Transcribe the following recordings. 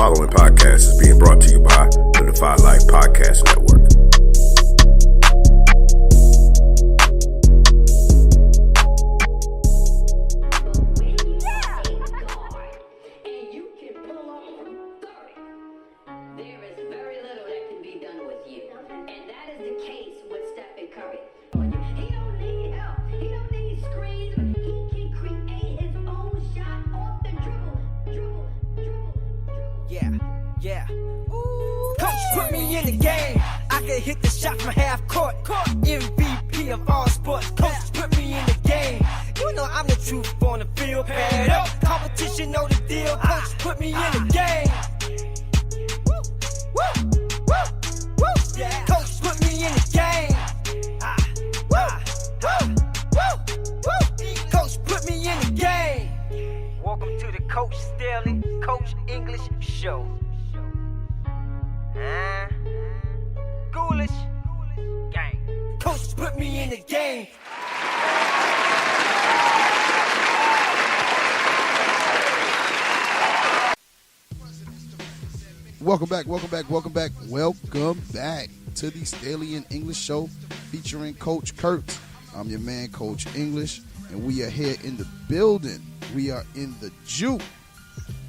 following podcast is being brought to you by the Defy Life Podcast Network. Yeah. Ooh, Coach put me in the game. I can hit the shot from half court. MVP of all sports. Coach put me in the game. You know I'm the truth on the field. Pad up. Competition know the deal. Coach put me in the game. Woo, woo, woo. Yeah. Coach put me in the game. Coach put me in the game. Welcome to the Coach Staley, Coach English Show. Ghoulish gang. Coach put me in the game. Welcome back to the Staley and English Show featuring Coach Kurtz. I'm your man, Coach English, and we are here in the building. We are in the Jew.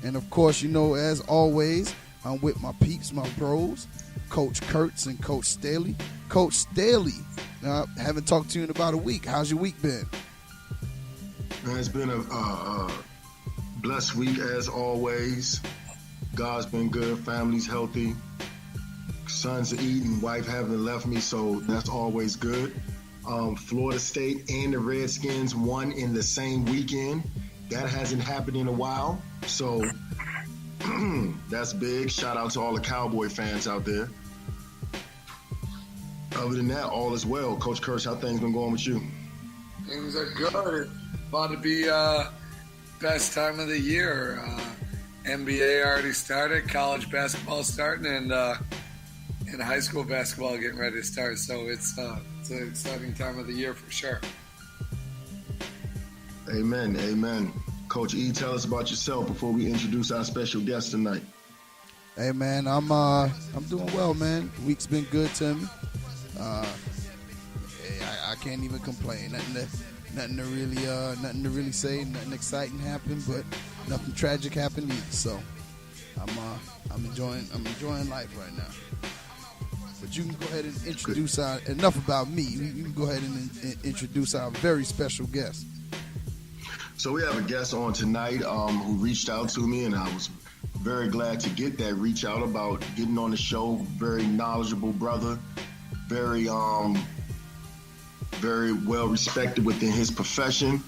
And of course, you know, as always, I'm with my peeps, my bros, Coach Kurtz and Coach Staley. Coach Staley, I haven't talked to you in about a week. How's your week been? Man, it's been a blessed week as always. God's been good, family's healthy, sons are eating, wife haven't left me, so that's always good. Florida State and the Redskins won in the same weekend. That hasn't happened in a while, so that's big. Shout out to all the Cowboy fans out there. Other than that, all is well. Coach Kurtz, how things been going with you? Things are good. About to be best time of the year. NBA already started, college basketball starting, and high school basketball getting ready to start. So it's an exciting time of the year for sure. Amen, amen. Coach E, tell us about yourself before we introduce our special guest tonight. Hey man, I'm doing well, man. The week's been good to me. I can't even complain. Nothing to really say. Nothing exciting happened, but nothing tragic happened either. So I'm enjoying life right now. But you can go ahead and introduce enough about me. You can go ahead and introduce our very special guest. So we have a guest on tonight who reached out to me, and I was very glad to get that reach out about getting on the show. Very knowledgeable brother, very well respected within his profession.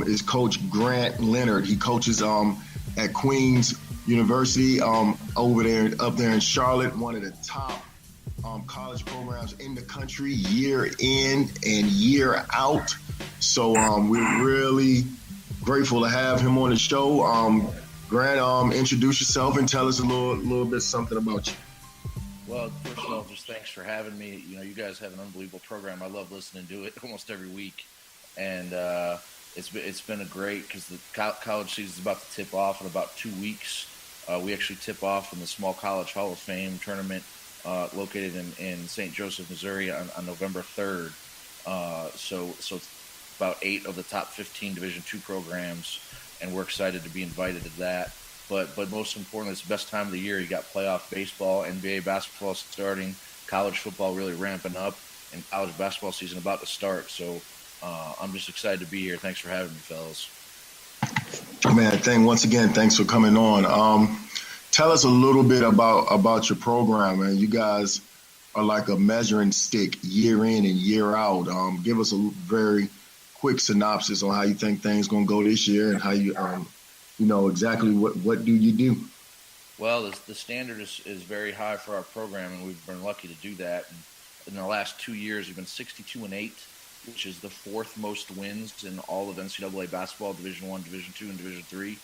Is Coach Grant Leonard. He coaches at Queens University up there in Charlotte, one of the top college programs in the country, year in and year out. So we're really grateful to have him on the show. Grant, introduce yourself and tell us a little bit something about you. Well, first of all, just thanks for having me. You know, you guys have an unbelievable program. I love listening to it almost every week, and it's been a great because the college season is about to tip off in about 2 weeks. We actually tip off in the Small College Hall of Fame tournament located in St. Joseph, Missouri on November 3rd. So it's about 8 of the top 15 Division II programs, and we're excited to be invited to that. But most importantly, it's the best time of the year. You got playoff baseball, NBA basketball starting, college football really ramping up, and college basketball season about to start. So I'm just excited to be here. Thanks for having me, fellas. Man, once again, thanks for coming on. Tell us a little bit about your program, man. You guys are like a measuring stick year in and year out. Give us a very quick synopsis on how you think things going to go this year and how you exactly what do you do? Well, the standard is very high for our program, and we've been lucky to do that. And in the last 2 years, we've been 62-8, which is the 4th most wins in all of NCAA basketball, Division I, Division II, and Division III,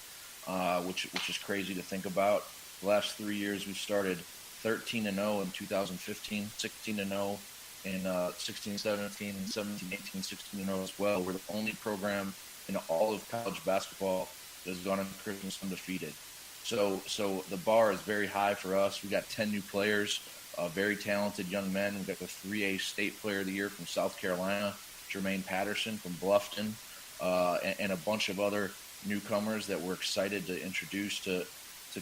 which is crazy to think about. The last 3 years, we've started 13-0 in 2015, 16-0 in 16-17, and 17-18, 16-0 as well. We're the only program in all of college basketball that has gone into Christmas undefeated. So the bar is very high for us. We got 10 new players, very talented young men. We got the 3A State Player of the Year from South Carolina, Jermaine Patterson from Bluffton, and a bunch of other newcomers that we're excited to introduce to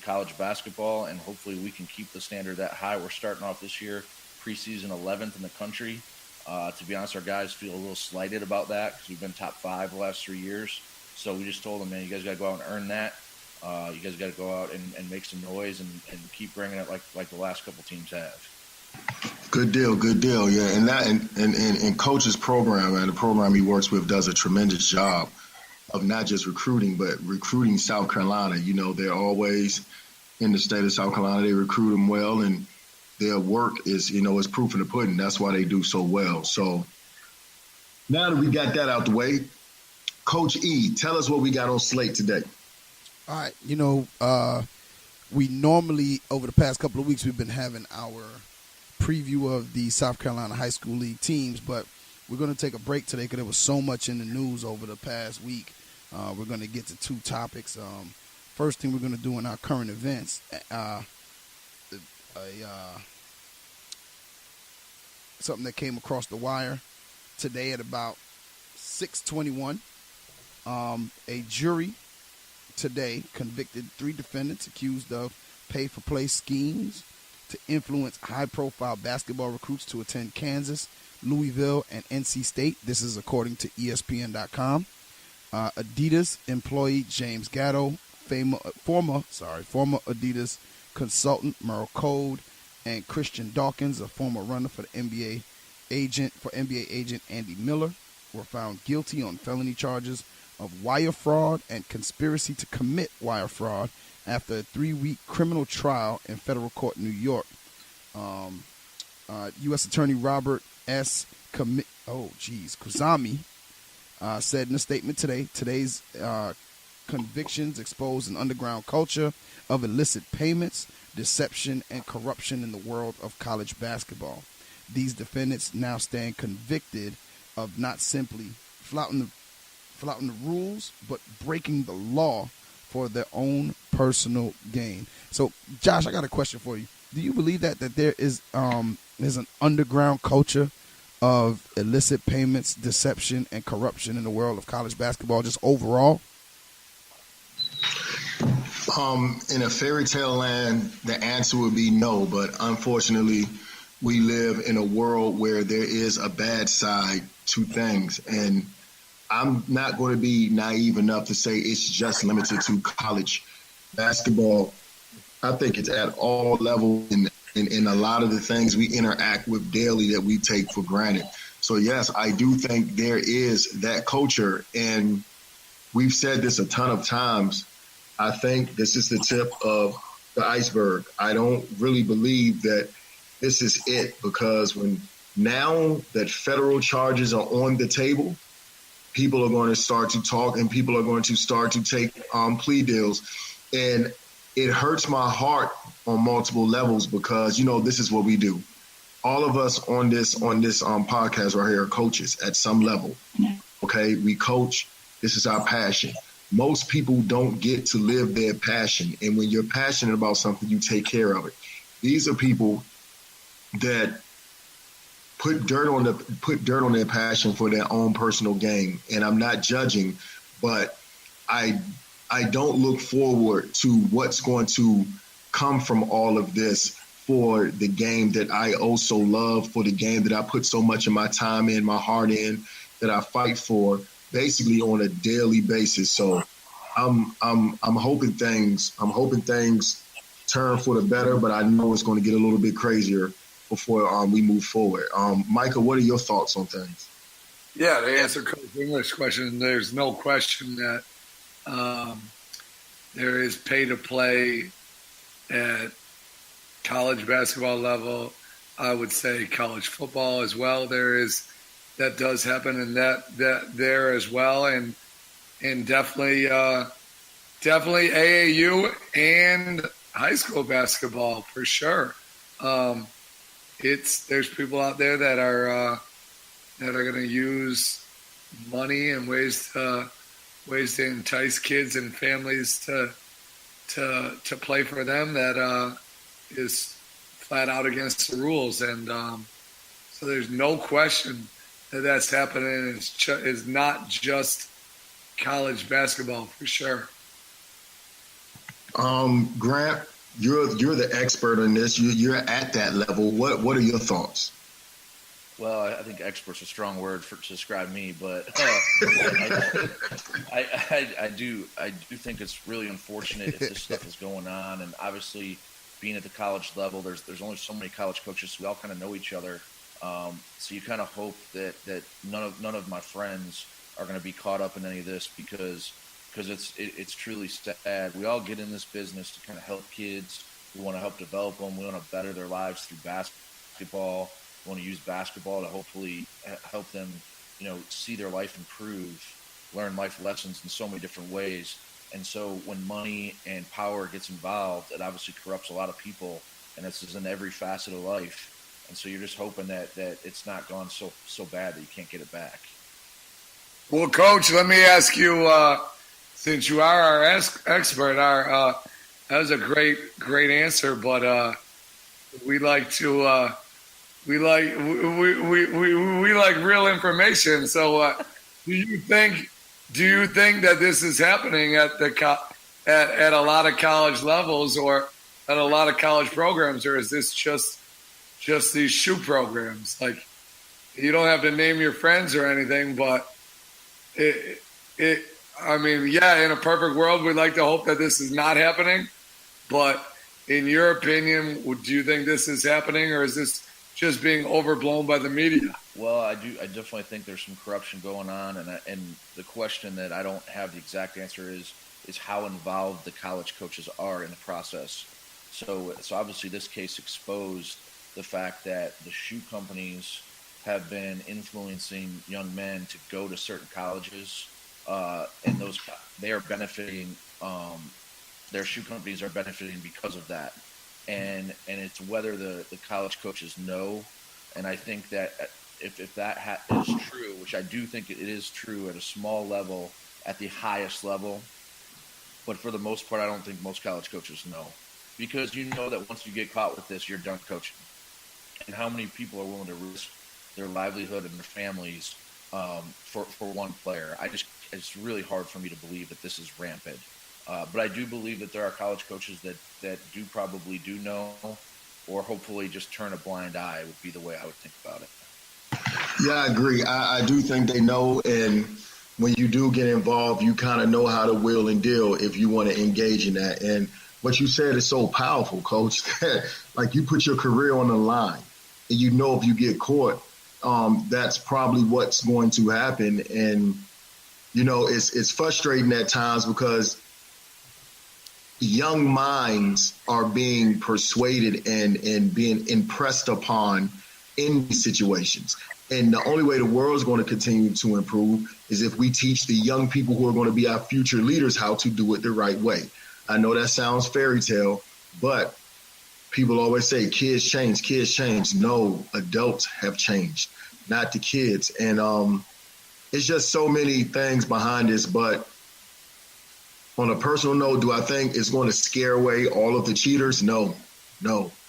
college basketball, and hopefully we can keep the standard that high. We're starting off this year preseason 11th in the country. To be honest, our guys feel a little slighted about that because we've been top 5 the last 3 years. So we just told them, man, you guys got to go out and earn that. You guys got to go out and make some noise and keep bringing it like the last couple teams have. Good deal. Yeah, and that and Coach's program and the program he works with does a tremendous job of not just recruiting, but recruiting South Carolina. You know, they're always in the state of South Carolina. They recruit them well, and their work is, is proof in the pudding. That's why they do so well. So now that we got that out the way, Coach E, tell us what we got on slate today. All right. We normally, over the past couple of weeks, we've been having our preview of the South Carolina High School League teams, but we're going to take a break today because there was so much in the news over the past week. We're going to get to 2 topics. First thing we're going to do in our current events, something that came across the wire today at about 6:21. A jury today convicted 3 defendants accused of pay-for-play schemes to influence high-profile basketball recruits to attend Kansas, Louisville, and NC State. This is according to ESPN.com. Adidas employee James Gatto, former Adidas consultant Merle Code, and Christian Dawkins, a former runner for the NBA agent Andy Miller, were found guilty on felony charges of wire fraud and conspiracy to commit wire fraud after a 3-week criminal trial in federal court in New York. U.S. Attorney Robert S. Kuzami said in a statement today's convictions expose an underground culture of illicit payments, deception, and corruption in the world of college basketball. These defendants now stand convicted of not simply flouting the rules, but breaking the law for their own personal gain. So, Josh, I got a question for you. Do you believe that there is there's an underground culture of illicit payments, deception, and corruption in the world of college basketball, just overall? In a fairy tale land, the answer would be no. But unfortunately, we live in a world where there is a bad side to things, and I'm not going to be naive enough to say it's just limited to college basketball. I think it's at all levels in a lot of the things we interact with daily that we take for granted. So, yes, I do think there is that culture, and we've said this a ton of times. I think this is the tip of the iceberg. I don't really believe that this is it, because now that federal charges are on the table, people are going to start to talk, and people are going to start to take plea deals. And it hurts my heart on multiple levels because, this is what we do. All of us on this podcast right here are coaches at some level. Okay, we coach. This is our passion. Most people don't get to live their passion. And when you're passionate about something, you take care of it. These are people that put dirt on their passion for their own personal gain. And I'm not judging, but I don't look forward to what's going to come from all of this for the game that I also love, for the game that I put so much of my time in, my heart in, that I fight for basically on a daily basis. So I'm hoping things turn for the better, but I know it's going to get a little bit crazier before we move forward. Micah, what are your thoughts on things? Yeah, to answer Coach English's question, there's no question that there is pay to play at college basketball level. I would say college football as well. That does happen, and that there as well, and definitely AAU and high school basketball for sure. There's people out there that are going to use money and ways to entice kids and families to to play for them that is flat out against the rules. And so there's no question that that's happening. It's not just college basketball, for sure. Grant, you're the expert in this. You're at that level. What are your thoughts? Well, I think expert's a strong word to describe me, but I do think it's really unfortunate if this stuff is going on. And obviously, being at the college level, there's only so many college coaches, so we all kind of know each other. So you kind of hope that none of my friends are going to be caught up in any of this because it's truly sad. We all get in this business to kind of help kids. We want to help develop them. We want to better their lives through basketball. We want to use basketball to hopefully help them, see their life improve, learn life lessons in so many different ways. And so when money and power gets involved, it obviously corrupts a lot of people, and this is in every facet of life. And so you're just hoping that it's not gone so bad that you can't get it back. Well, Coach, let me ask you, since you are our expert, that was a great answer, but we like to we like real information. So, do you think that this is happening at at a lot of college levels or at a lot of college programs, or is this just these shoe programs? Like, you don't have to name your friends or anything, but in a perfect world, we'd like to hope that this is not happening. But in your opinion, do you think this is happening, or is this just being overblown by the media? Well, I definitely think there's some corruption going on, and the question that I don't have the exact answer is how involved the college coaches are in the process. So obviously this case exposed the fact that the shoe companies have been influencing young men to go to certain colleges, and they are benefiting. Their shoe companies are benefiting because of that. And it's whether the college coaches know. And I think that if that is true, which I do think it is true at a small level, at the highest level, but for the most part, I don't think most college coaches know. Because that once you get caught with this, you're done coaching. And how many people are willing to risk their livelihood and their families for one player? It's really hard for me to believe that this is rampant. But I do believe that there are college coaches that probably do know, or hopefully just turn a blind eye would be the way I would think about it. Yeah, I agree. I do think they know, and when you do get involved, you kind of know how to wheel and deal if you want to engage in that. And what you said is so powerful, Coach, that like you put your career on the line, and if you get caught, that's probably what's going to happen. And, it's frustrating at times because young minds are being persuaded and being impressed upon in these situations. And the only way the world is going to continue to improve is if we teach the young people who are going to be our future leaders how to do it the right way. I know that sounds fairy tale, but people always say kids change. No, adults have changed, not the kids. And it's just so many things behind this, but on a personal note, do I think it's going to scare away all of the cheaters? No,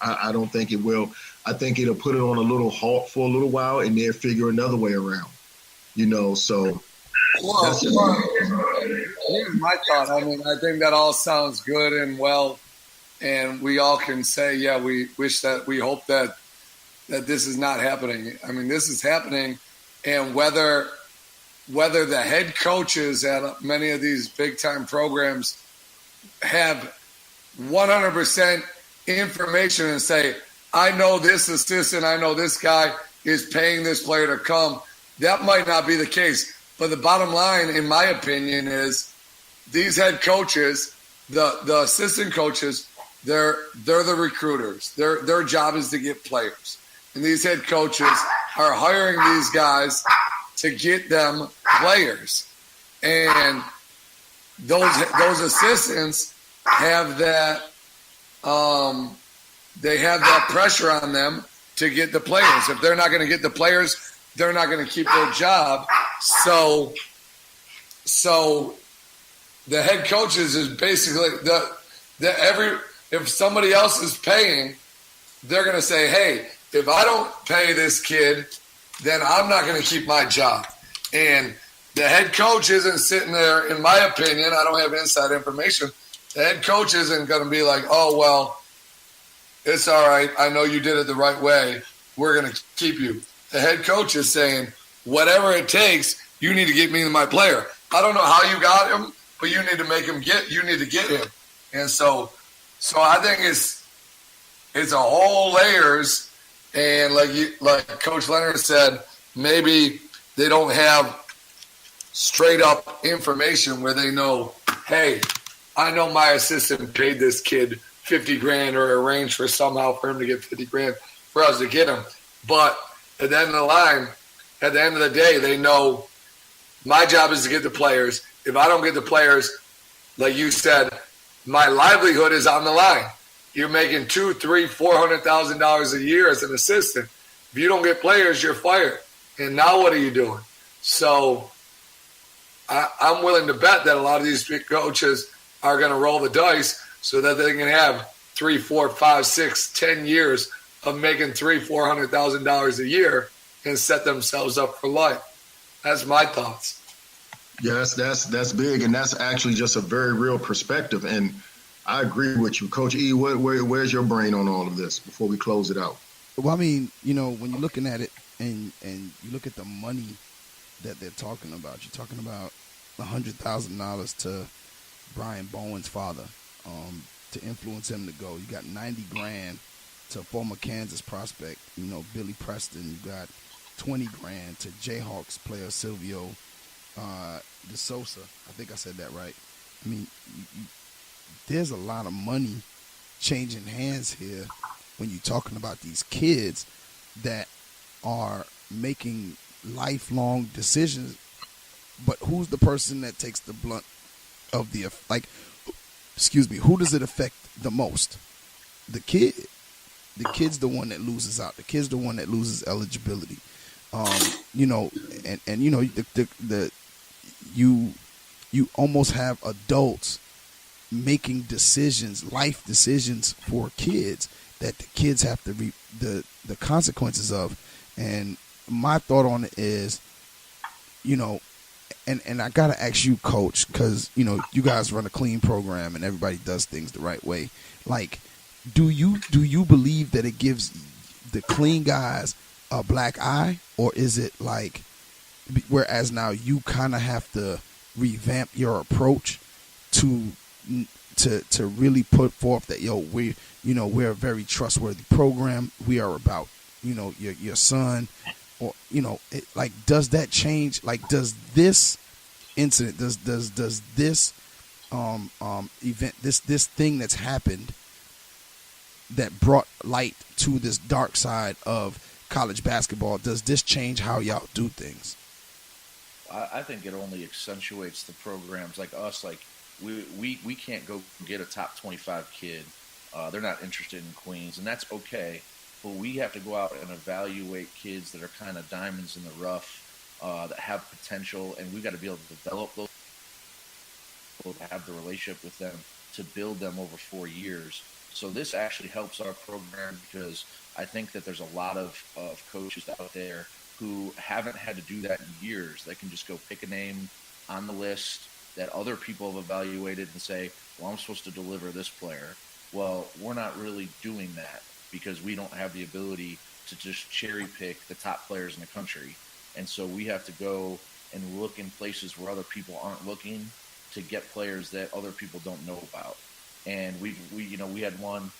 I don't think it will. I think it'll put it on a little halt for a little while and then figure another way around, so. Well, here's my thought. I think that all sounds good and well, and we all can say, yeah, we hope that this is not happening. This is happening, and whether the head coaches at many of these big-time programs have 100% information and say, I know this assistant, I know this guy is paying this player to come, that might not be the case. But the bottom line, in my opinion, is these head coaches, the assistant coaches, they're the recruiters. Their job is to get players. And these head coaches are hiring these guys to get them players. And those assistants have that they have that pressure on them to get the players. If they're not going to get the players, they're not going to keep their job. So the head coaches is basically if somebody else is paying, they're going to say, hey, if I don't pay this kid, then I'm not going to keep my job. And the head coach isn't sitting there, in my opinion, I don't have inside information, the head coach isn't going to be like, oh, well, it's all right. I know you did it the right way. We're going to keep you. The head coach is saying, whatever it takes, you need to get me my player. I don't know how you got him, but you need to you need to get him. And so I think it's a whole layers. And like Coach Leonard said, maybe they don't have straight up information where they know, hey, I know my assistant paid this kid $50,000 or arranged for somehow for him to get $50,000 for us to get him. But at the end of the line, at the end of the day, they know my job is to get the players. If I don't get the players, like you said, my livelihood is on the line. You're making $200,000, $300,000, $400,000 a year as an assistant. If you don't get players, you're fired. And now what are you doing? So I'm willing to bet that a lot of these big coaches are going to roll the dice so that they can have 3, 4, 5, 6, 10 years of making $300,000, $400,000 a year and set themselves up for life. That's my thoughts. Yes, that's big, and that's actually just a very real perspective. And I agree with you, Coach E. Where's your brain on all of this before we close it out? Well, I mean, you know, when you're looking at it and you look at the money that they're talking about, you're talking about $100,000 to Brian Bowen's father to influence him to go. You got $90,000 to former Kansas prospect, you know, Billy Preston. You got $20,000 to Jayhawks player Silvio De Sosa. I think I said that right. I mean, there's a lot of money changing hands here when you're talking about these kids that are making lifelong decisions. But who's the person that takes the blunt of the, like, excuse me, who does it affect the most? The kid. The kid's the one that loses out. The kid's the one that loses eligibility. You know, and you know, you almost have adults making decisions, life decisions for kids that the kids have to reap the consequences of. And my thought on it is, you know, and I gotta ask you, Coach, because you know you guys run a clean program and everybody does things the right way. Like, do you believe that it gives the clean guys a black eye, or is it like, whereas now you kind of have to revamp your approach to really put forth that, yo, we're a very trustworthy program. We are about, you know, your son, or, you know, like, does that change? Like, does this incident, does this event, this thing that's happened that brought light to this dark side of college basketball, does this change how y'all do things? I think it only accentuates the programs like us. Like, we can't go get a top 25 kid. They're not interested in Queens, and that's okay. But we have to go out and evaluate kids that are kind of diamonds in the rough, that have potential, and we've got to be able to develop those, have the relationship with them to build them over 4 years. So this actually helps our program, because I think that there's a lot of coaches out there who haven't had to do that in years. They can just go pick a name on the list that other people have evaluated and say, well, I'm supposed to deliver this player. Well, we're not really doing that, because we don't have the ability to just cherry pick the top players in the country. And so we have to go and look in places where other people aren't looking to get players that other people don't know about. And we had one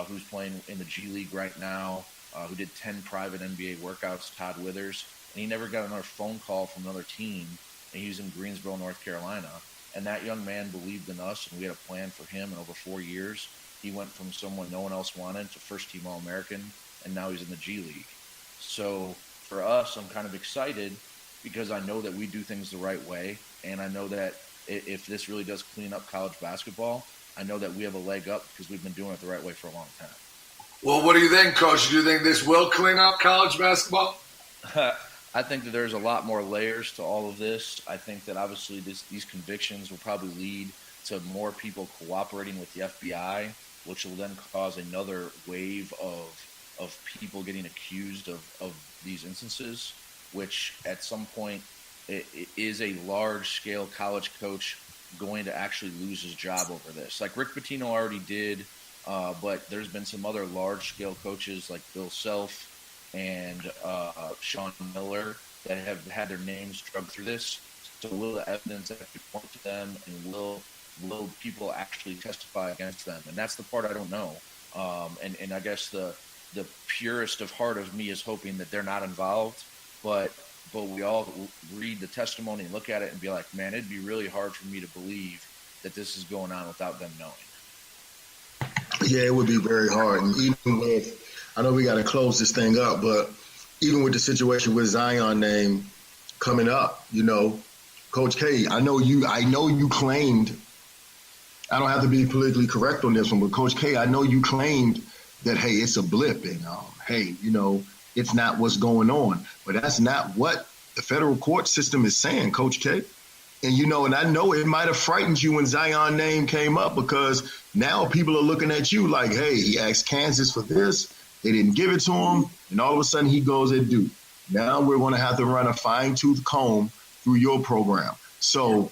who's playing in the G League right now, who did 10 private NBA workouts, Todd Withers, and he never got another phone call from another team, and he was in Greensboro, North Carolina. And that young man believed in us, and we had a plan for him. And over 4 years, he went from someone no one else wanted to first-team All-American, and now he's in the G League. So for us, I'm kind of excited, because I know that we do things the right way, and I know that if this really does clean up college basketball, I know that we have a leg up, because we've been doing it the right way for a long time. Well, what do you think, Coach? Do you think this will clean up college basketball? I think that there's a lot more layers to all of this. I think that obviously these convictions will probably lead to more people cooperating with the FBI, which will then cause another wave of people getting accused of these instances, which at some point it is a large-scale college coach going to actually lose his job over this. Like Rick Pitino already did, but there's been some other large-scale coaches like Bill Self and Sean Miller that have had their names drugged through this. So will the evidence actually point to them, and will people actually testify against them? And that's the part I don't know. And I guess the purest of heart of me is hoping that they're not involved, but we all read the testimony and look at it and be like, man, it'd be really hard for me to believe that this is going on without them knowing. Yeah, it would be very hard. And even with, I know we got to close this thing up, but even with the situation with Zion name coming up, you know, Coach K, I know you claimed, I don't have to be politically correct on this one, but Coach K, I know you claimed that, hey, it's a blip and, hey, you know, it's not what's going on. But that's not what the federal court system is saying, Coach K. And, you know, and I know it might have frightened you when Zion name came up, because now people are looking at you like, hey, he asked Kansas for this. They didn't give it to him. And all of a sudden he goes at Duke. Now we're going to have to run a fine-tooth comb through your program. So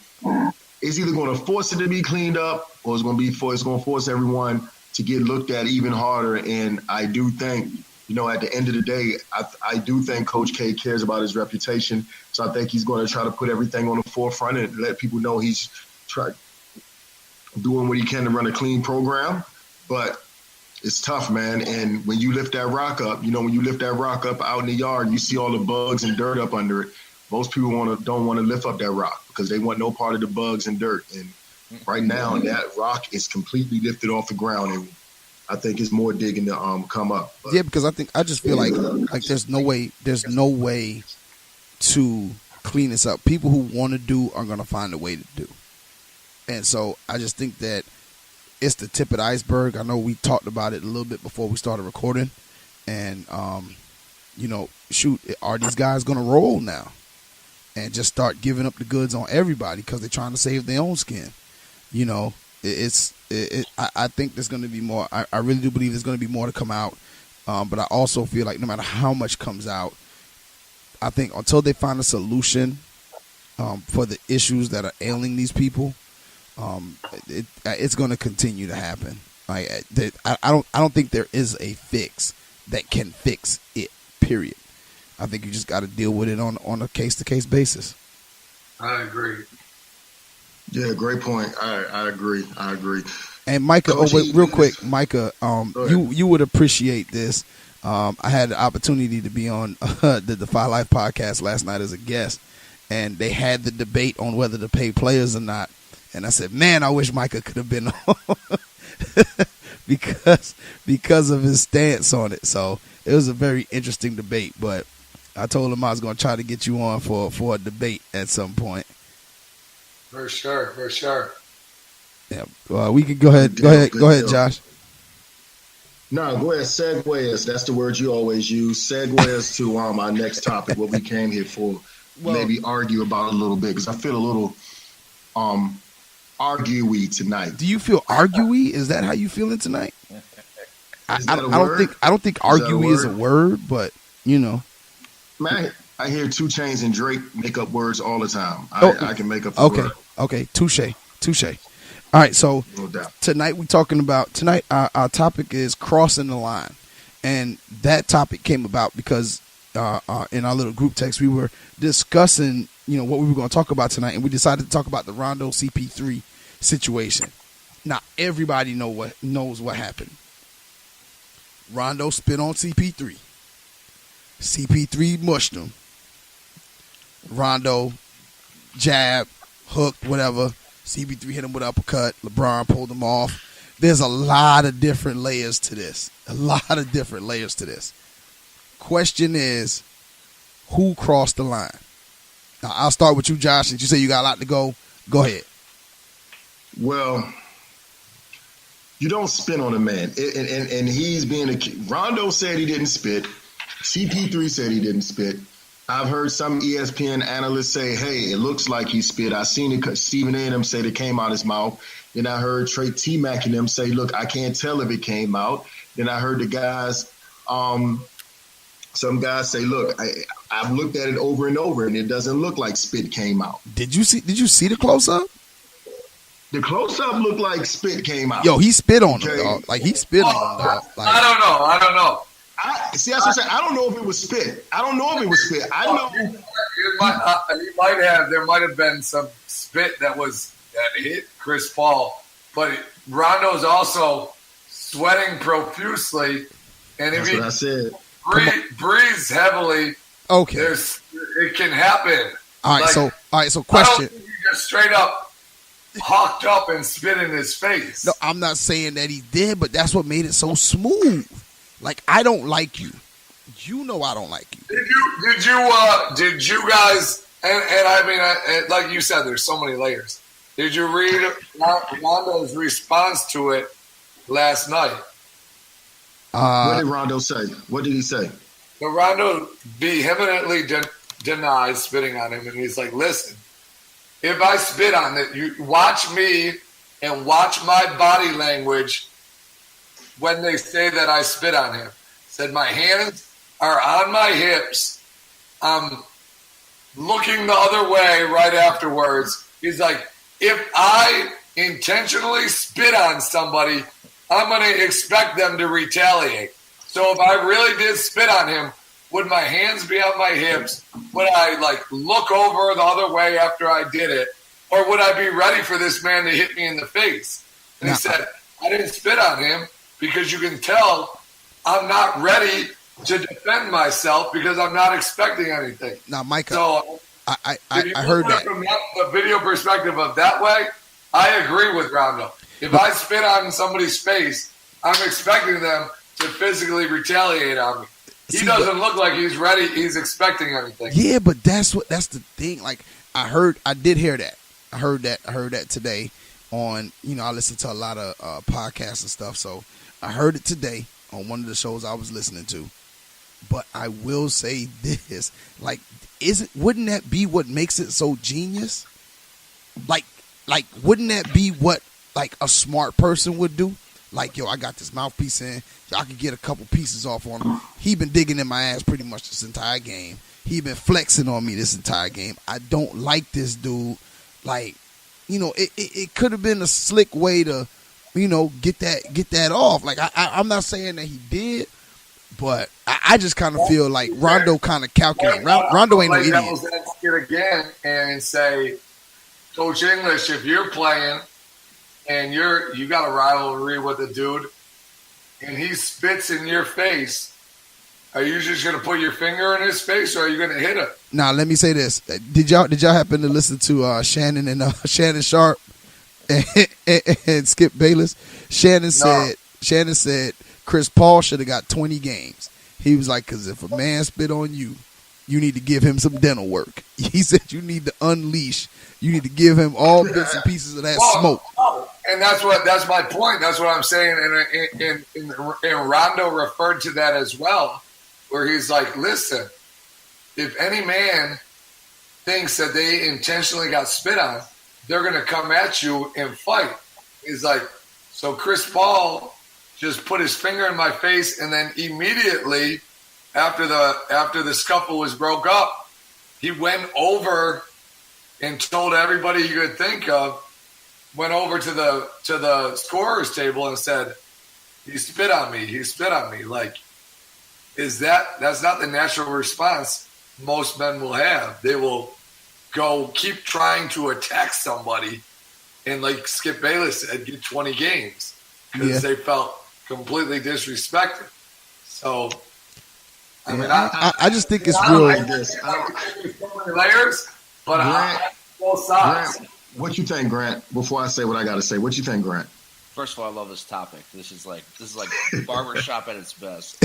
it's either going to force it to be cleaned up, or it's going to force everyone to get looked at even harder. And I do think, you know, at the end of the day, I do think Coach K cares about his reputation. So I think he's going to try to put everything on the forefront and let people know he's doing what he can to run a clean program. But it's tough, man. And when you lift that rock up, you know, when you lift that rock up out in the yard, you see all the bugs and dirt up under it. Most people don't want to lift up that rock because they want no part of the bugs and dirt. And right now, that rock is completely lifted off the ground, and I think it's more digging to come up. But, yeah, because I just feel like there's no way to clean this up. People who want to do are going to find a way to do. And so I just think that it's the tip of the iceberg. I know we talked about it a little bit before we started recording. And, you know, shoot, are these guys going to roll now and just start giving up the goods on everybody because they're trying to save their own skin? You know, I think there's going to be more. I really do believe there's going to be more to come out. But I also feel like no matter how much comes out, I think until they find a solution for the issues that are ailing these people, it's going to continue to happen. Like I don't think there is a fix that can fix it. Period. I think you just got to deal with it on a case-to-case basis. I agree. Yeah, great point. I agree. And Micah, real quick, Micah, you would appreciate this. I had the opportunity to be on the Defy Life podcast last night as a guest, and they had the debate on whether to pay players or not. And I said, man, I wish Micah could have been on because of his stance on it. So it was a very interesting debate, but I told him I was going to try to get you on for a debate at some point. For sure. Yeah. Well, we can go ahead, Josh. No, go ahead. Segue us. That's the word you always use. Segue us to our next topic, what we came here for. Well, maybe argue about a little bit, because I feel a little arguey tonight. Do you feel arguey? Is that how you feeling tonight? I don't think arguey is a word, but you know. Man, I hear 2 Chainz and Drake make up words all the time. I can make up a word. Okay. Touche. All right, so tonight our topic is crossing the line. And that topic came about because in our little group text, we were discussing, you know, what we were going to talk about tonight, and we decided to talk about the Rondo CP3 situation. Now, everybody knows what happened. Rondo spit on CP3. CP3 mushed him. Rondo jab, hooked, whatever. CP3 hit him with an uppercut. LeBron pulled him off. There's a lot of different layers to this. Question is, who crossed the line? Now, I'll start with you, Josh. Since you say you got a lot to go ahead. Well, you don't spin on a man. And he's being Rondo said he didn't spit. CP3 said he didn't spit. I've heard some ESPN analysts say, hey, it looks like he spit. I seen it, Stephen A. and them say it came out his mouth. Then I heard Trey T-Mac and them say, look, I can't tell if it came out. Then I heard the guys, some guys say, look, I've looked at it over and over, and it doesn't look like spit came out. Did you see the close-up? The close-up looked like spit came out. Yo, he spit on him, dog. Like, he spit on him, dog. Like, I don't know. See, that's what I'm saying. I don't know if it was spit. I know. There might have been some spit that hit Chris Paul, but Rondo's also sweating profusely, and if That's what I said. breathes heavily, okay, it can happen. All right, so I question. don't think he just straight up hawked up and spit in his face. No, I'm not saying that he did, but that's what made it so smooth. Like, I don't like you. You know I don't like you. Did you guys? And I mean, like you said, there's so many layers. Did you read Rondo's response to it last night? What did Rondo say? What did he say? The Rondo vehemently denies spitting on him, and he's like, "Listen, if I spit on it, you watch me and watch my body language when they say that I spit on him." Said my hands are on my hips. I'm looking the other way right afterwards. He's like, if I intentionally spit on somebody, I'm going to expect them to retaliate. So if I really did spit on him, would my hands be on my hips? Would I look over the other way after I did it? Or would I be ready for this man to hit me in the face? And he said, I didn't spit on him because you can tell I'm not ready to defend myself because I'm not expecting anything. Now, Micah, so I heard that. From the video perspective of that way, I agree with Rondo. If I spit on somebody's face, I'm expecting them to physically retaliate on me. He doesn't look like he's ready. He's expecting anything. Yeah, but that's the thing. Like, I did hear that. I heard that today on, I listen to a lot of podcasts and stuff. So I heard it today on one of the shows I was listening to. But I will say this, wouldn't that be what makes it so genius? Like, wouldn't that be what, a smart person would do? Like, yo, I got this mouthpiece in. I could get a couple pieces off on him. He been digging in my ass pretty much this entire game. He been flexing on me this entire game. I don't like this dude. It could have been a slick way to, get that off. Like, I'm not saying that he did, but I just kind of feel like Rondo kind of calculated. Rondo ain't no idiot. Get again and say, Coach English, if you're playing and you got a rivalry with a dude and he spits in your face, are you just going to put your finger in his face or are you going to hit him? Now, let me say this. Did y'all happen to listen to Shannon and Shannon Sharp and Skip Bayless? Shannon said Chris Paul should have got 20 games. He was like, because if a man spit on you, you need to give him some dental work. He said you need to unleash. You need to give him all bits and pieces of that smoke. And that's my point. That's what I'm saying. And Rondo referred to that as well, where he's like, listen, if any man thinks that they intentionally got spit on, they're going to come at you and fight. He's like, so Chris Paul just put his finger in my face, and then immediately after the scuffle was broke up, he went over and told everybody he could think of, went over to the scorer's table and said, he spit on me. He spit on me. That's not the natural response most men will have. They will keep trying to attack somebody and, like Skip Bayless said, get 20 games because they felt completely disrespected. So, I just think it's real. Like this. There's so many layers, but I both sides. Grant, what you think, Grant? Before I say what I got to say, what you think, Grant? First of all, I love this topic. This is like barbershop at its best.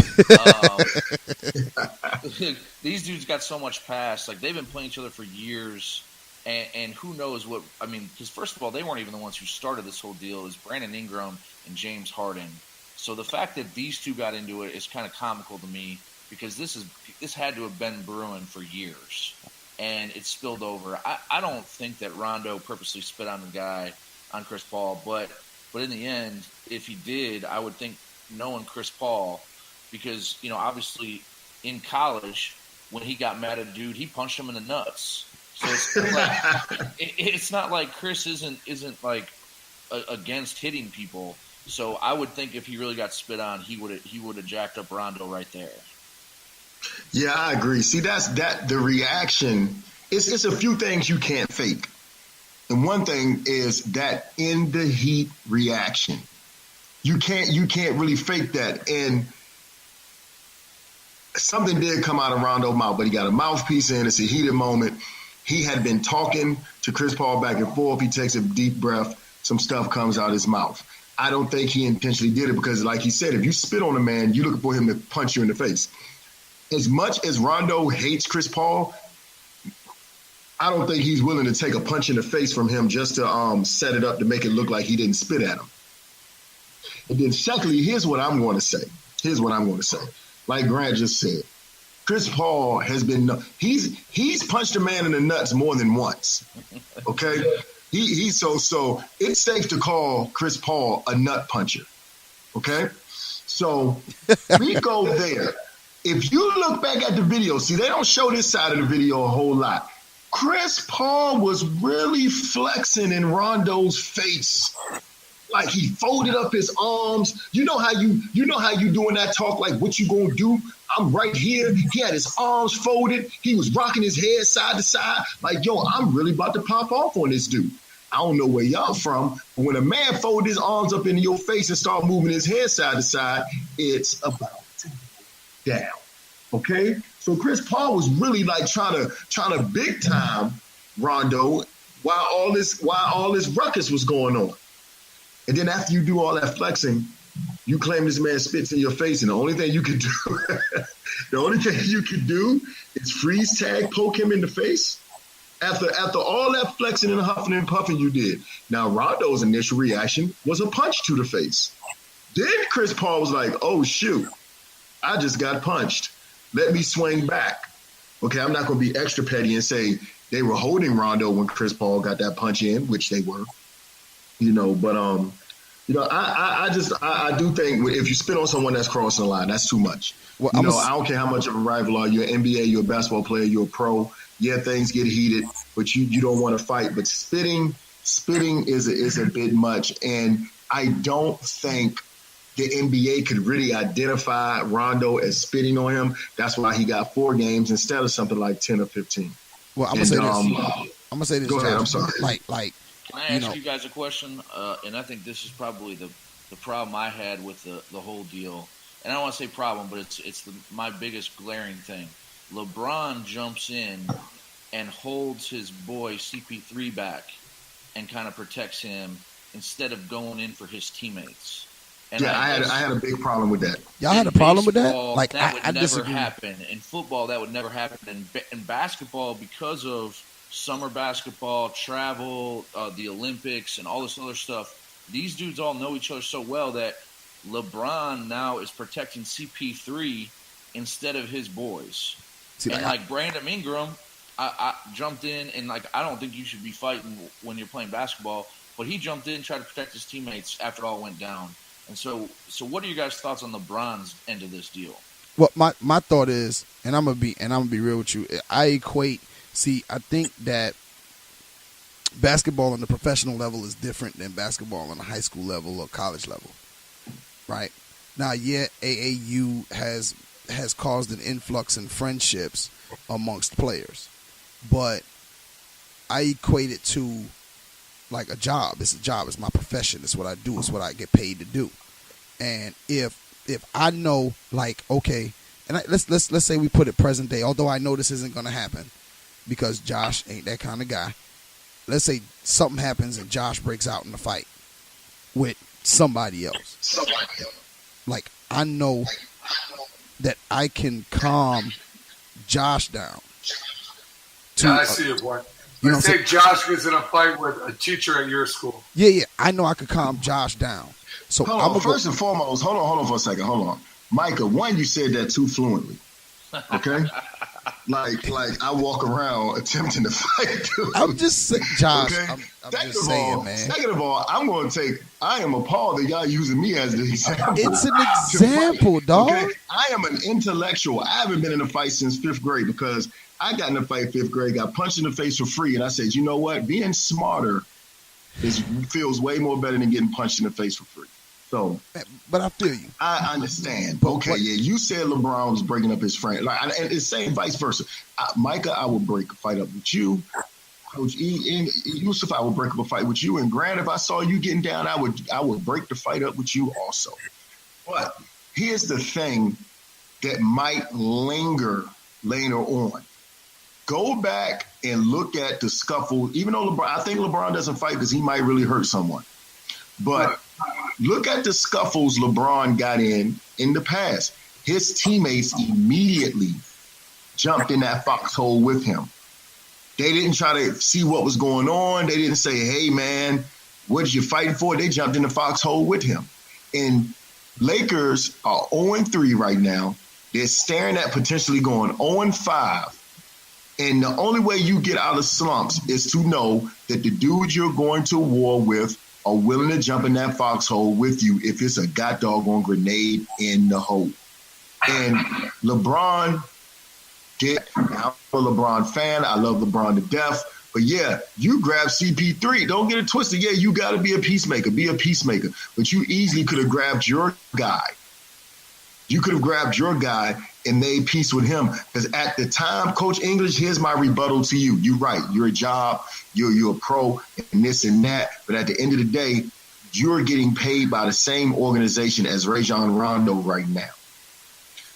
These dudes got so much past. Like, they've been playing each other for years, and who knows what. I mean, because first of all, they weren't even the ones who started this whole deal. It was Brandon Ingram and James Harden. So the fact that these two got into it is kind of comical to me, because this had to have been brewing for years, and it spilled over. I don't think that Rondo purposely spit on Chris Paul, but in the end, if he did, I would think, knowing Chris Paul, because obviously in college when he got mad at a dude, he punched him in the nuts. So it's not like Chris isn't like against hitting people. So I would think if he really got spit on, he would have jacked up Rondo right there. Yeah, I agree. See, the reaction. It's a few things you can't fake, and one thing is that in the heat reaction, you can't really fake that. And something did come out of Rondo's mouth, but he got a mouthpiece in. It's a heated moment. He had been talking to Chris Paul back and forth. He takes a deep breath. Some stuff comes out his mouth. I don't think he intentionally did it because, like he said, if you spit on a man, you're looking for him to punch you in the face. As much as Rondo hates Chris Paul, I don't think he's willing to take a punch in the face from him just to set it up to make it look like he didn't spit at him. And then secondly, here's what I'm going to say. Like Grant just said, Chris Paul has been he's punched a man in the nuts more than once. Okay? He's so it's safe to call Chris Paul a nut puncher. Okay? So we go there. If you look back at the video, see, they don't show this side of the video a whole lot. Chris Paul was really flexing in Rondo's face. Like he folded up his arms. You know how you doing that talk, like what you gonna do? I'm right here. He had his arms folded. He was rocking his head side to side. Like, yo, I'm really about to pop off on this dude. I don't know where y'all from, but when a man fold his arms up into your face and start moving his head side to side, it's about to go down. Okay? So Chris Paul was really like trying to big time Rondo while all this ruckus was going on. And then after you do all that flexing, you claim this man spits in your face, and the only thing you can do is freeze tag, poke him in the face. After all that flexing and huffing and puffing you did. Now, Rondo's initial reaction was a punch to the face. Then Chris Paul was like, oh, shoot, I just got punched. Let me swing back. Okay, I'm not going to be extra petty and say they were holding Rondo when Chris Paul got that punch in, which they were. But I do think if you spit on someone that's crossing the line, that's too much. Well, I don't care how much of a rival are. You're an NBA, you're a basketball player, you're a pro. Yeah, things get heated, but you don't want to fight. But spitting is a bit much, and I don't think the NBA could really identify Rondo as spitting on him. That's why he got 4 games instead of something like 10 or 15. Well, I'm gonna say this. Go ahead. I'm sorry. Can I ask you guys a question? And I think this is probably the problem I had with the whole deal. And I don't want to say problem, but it's my biggest glaring thing. LeBron jumps in and holds his boy CP3 back and kind of protects him instead of going in for his teammates. And yeah, I had a big problem with that. Y'all had a problem with that? Like that would never disagree. happen. In football, that would never happen. In basketball, because of summer basketball, travel, the Olympics, and all this other stuff, these dudes all know each other so well that LeBron now is protecting CP3 instead of his boys. Like Brandon Ingram, I jumped in, and like I don't think you should be fighting when you're playing basketball, but he jumped in, tried to protect his teammates after it all went down. And so what are you guys' thoughts on LeBron's end of this deal? Well, my thought is, and I'm gonna be real with you. I think that basketball on the professional level is different than basketball on the high school level or college level, right? Now, yeah, AAU has caused an influx in friendships amongst players, but I equate it to like a job. It's a job. It's my profession. It's what I do. It's what I get paid to do. And if I know, like, okay, and let's say we put it present day, although I know this isn't going to happen because Josh ain't that kind of guy. Let's say something happens and Josh breaks out in a fight with somebody else. Like, I know that I can calm Josh down. I see your point. Let's say Josh was in a fight with a teacher at your school. Yeah. I know I could calm Josh down. So first and foremost, hold on for a second. Hold on. Micah, one, you said that too fluently. Okay? like I walk around attempting to fight. Dude. I'm just saying, Josh. Okay? I'm just saying, man. Second of all, I am appalled that y'all using me as the example. It's an example, dog. Okay? I am an intellectual. I haven't been in a fight since 5th grade because I got in a fight 5th grade, got punched in the face for free, and I said, you know what? Being smarter feels way more better than getting punched in the face for free. So, but I feel you. I understand. Okay, yeah, you said LeBron was breaking up his friend, and it's same vice versa. Micah, I would break a fight up with you. Coach E and Yusuf, I would break up a fight with you. And Grant, if I saw you getting down, I would break the fight up with you also. But here's the thing that might linger later on. Go back and look at the scuffle. Even though I think LeBron doesn't fight because he might really hurt someone. But look at the scuffles LeBron got in the past. His teammates immediately jumped in that foxhole with him. They didn't try to see what was going on. They didn't say, hey, man, what are you fighting for? They jumped in the foxhole with him. And Lakers are 0-3 right now. They're staring at potentially going 0-5. And the only way you get out of slumps is to know that the dudes you're going to war with are willing to jump in that foxhole with you if it's a doggone grenade in the hole. And LeBron, I'm a LeBron fan. I love LeBron to death. But, yeah, you grab CP3. Don't get it twisted. Yeah, you got to be a peacemaker. Be a peacemaker. But you easily could have grabbed your guy. You could have grabbed your guy and made peace with him. Because at the time, Coach English, here's my rebuttal to you. You're right. You're a job. You're a pro and this and that. But at the end of the day, you're getting paid by the same organization as Rajon Rondo right now.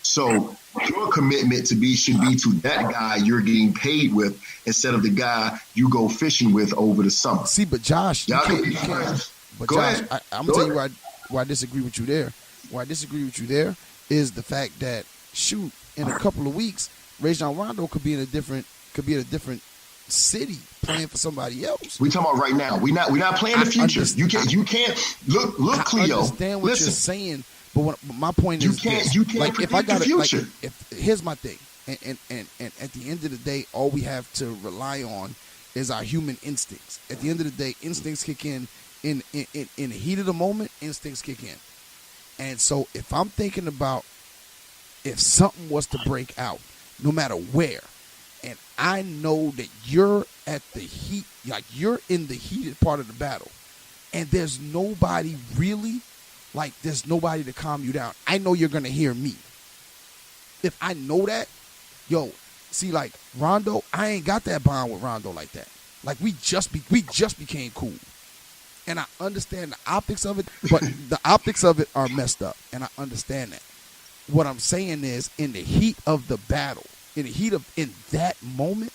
So your commitment should be to that guy you're getting paid with instead of the guy you go fishing with over the summer. See, but Josh, you can't. But Go Josh, ahead. I'm going to tell you why I disagree with you there. Why I disagree with you there is the fact that, shoot, in a couple of weeks, Rajon Rondo could be in a different city playing for somebody else. We talking about right now. We're not playing the future. You can't look Cleo. I understand what you're saying, but my point is you can't like if I got the future. Here's my thing, and at the end of the day, all we have to rely on is our human instincts. At the end of the day, instincts kick in the heat of the moment. Instincts kick in, and so if I'm thinking about if something was to break out, no matter where, and I know that you're at the heat, like you're in the heated part of the battle, and there's nobody really, like there's nobody to calm you down. I know you're going to hear me. If I know that, see, like Rondo, I ain't got that bond with Rondo like that. Like we just became cool. And I understand the optics of it, but the optics of it are messed up, and I understand that. What I'm saying is, in the heat of the battle, in that moment,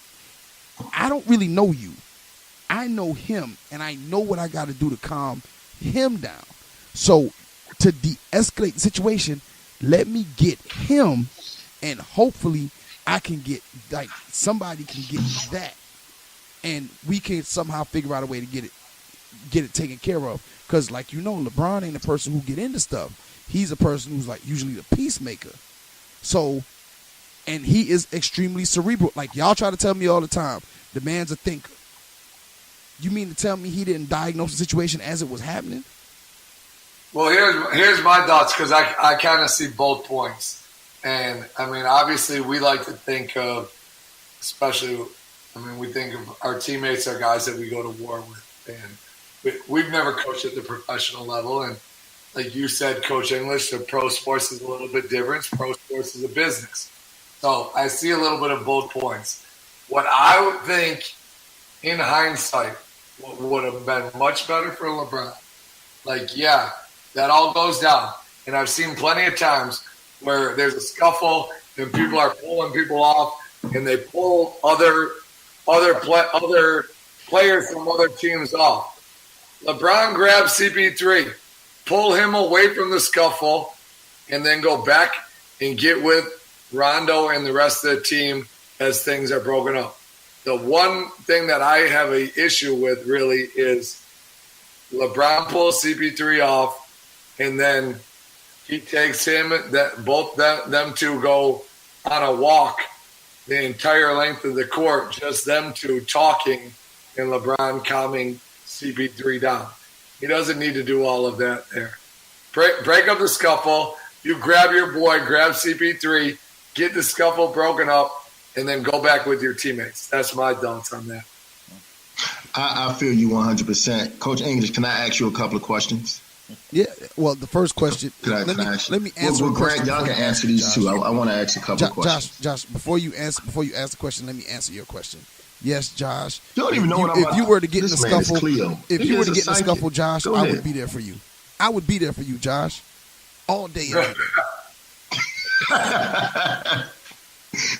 I don't really know you. I know him, and I know what I got to do to calm him down. So, to de-escalate the situation, let me get him, and hopefully I can get, like, somebody can get that, and we can somehow figure out a way to get it taken care of. Because, like, LeBron ain't a person who get into stuff. He's a person who's, like, usually the peacemaker. So, and he is extremely cerebral. Like, y'all try to tell me all the time, the man's a thinker. You mean to tell me he didn't diagnose the situation as it was happening? Well, here's my thoughts, because I kind of see both points. And, I mean, obviously we like to think of, we think of our teammates are guys that we go to war with. And we've never coached at the professional level. And like you said, Coach English, the pro sports is a little bit different. Pro sports is a business. So I see a little bit of both points. What I would think, in hindsight, would have been much better for LeBron. Like, yeah, that all goes down. And I've seen plenty of times where there's a scuffle and people are pulling people off, and they pull other players from other teams off. LeBron grabs CP3. Pull him away from the scuffle, and then go back and get with Rondo and the rest of the team as things are broken up. The one thing that I have an issue with really is LeBron pulls CP3 off, and then he takes him, them two go on a walk the entire length of the court, just them two talking and LeBron calming CP3 down. He doesn't need to do all of that there. Break up the scuffle. You grab your boy, grab CP3, get the scuffle broken up, and then go back with your teammates. That's my thoughts on that. I feel you 100%. Coach English, can I ask you a couple of questions? Yeah, well, the first question. Let me answer. Well, Grant, y'all can answer these too. I want to ask a couple of questions. Josh, before you ask the question, let me answer your question. Yes, Josh. You don't even know what I'm about. If you were to get in the scuffle, Josh, I would be there for you. I would be there for you, Josh, all day, every day.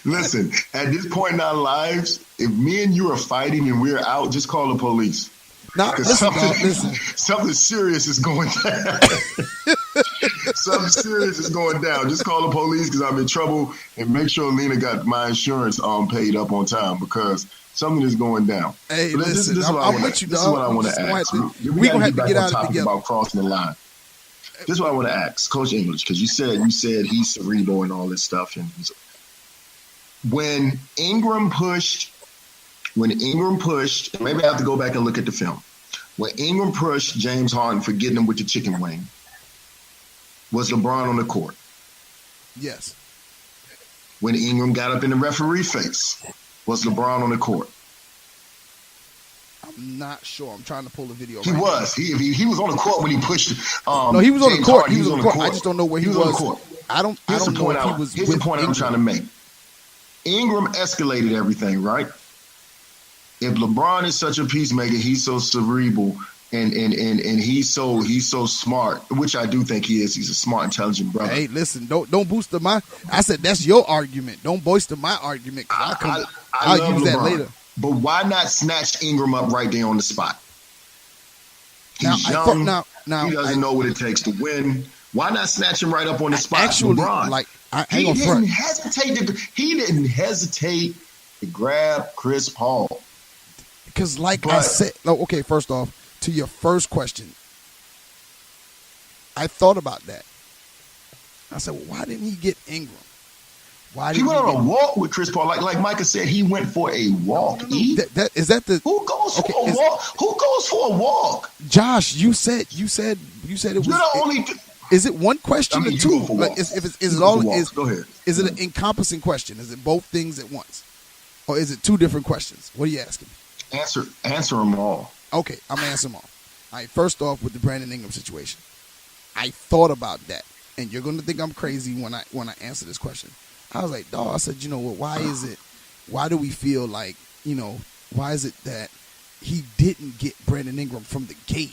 Listen, at this point in our lives, if me and you are fighting and we're out, just call the police. Now, listen. Something serious is going down. Something serious is going down. Just call the police because I'm in trouble, and make sure Lena got my insurance paid up on time because something is going down. Hey, listen, I'm with you, dog. This is what I want to ask. We're going to have to get out of it together. About crossing the line. This is what I want to ask, Coach English, because you said he's cerebral and all this stuff. And when Ingram pushed, maybe I have to go back and look at the film. When Ingram pushed James Harden for getting him with the chicken wing, was LeBron on the court? Yes. When Ingram got up in the referee face, was LeBron on the court? I'm not sure. I'm trying to pull the video. He was. He was on the court when he pushed. No, he was on the court. He was on the court. I just don't know where he was. On the court. I don't know if he was. Here's the point I'm trying to make. Ingram escalated everything, right? If LeBron is such a peacemaker, he's so cerebral and he's so smart, which I do think he is. He's a smart, intelligent brother. Hey, listen, don't boost my. I said that's your argument. Don't boister my argument. I'll use LeBron. That later. But why not snatch Ingram up right there on the spot? He's young. He doesn't know what it takes to win. Why not snatch him right up on the spot? Actually, LeBron. He didn't hesitate to grab Chris Paul. Because I said, okay, first off, to your first question, I thought about that. I said, well, why didn't he get Ingram? He went on a walk with Chris Paul. Like Micah said, he went for a walk. No. Is that the who goes for a walk? Who goes for a walk? Josh, you said it was. You're the only. Is it one question or two? Like, is it an encompassing question? Is it both things at once, or is it two different questions? What are you asking? Answer them all. Okay, I'm gonna answer them all. All right. First off, with the Brandon Ingram situation, I thought about that, and you're gonna think I'm crazy when I answer this question. I was like, dog. I said, you know what? Why is it? Why do we feel like, why is it that he didn't get Brandon Ingram from the gate?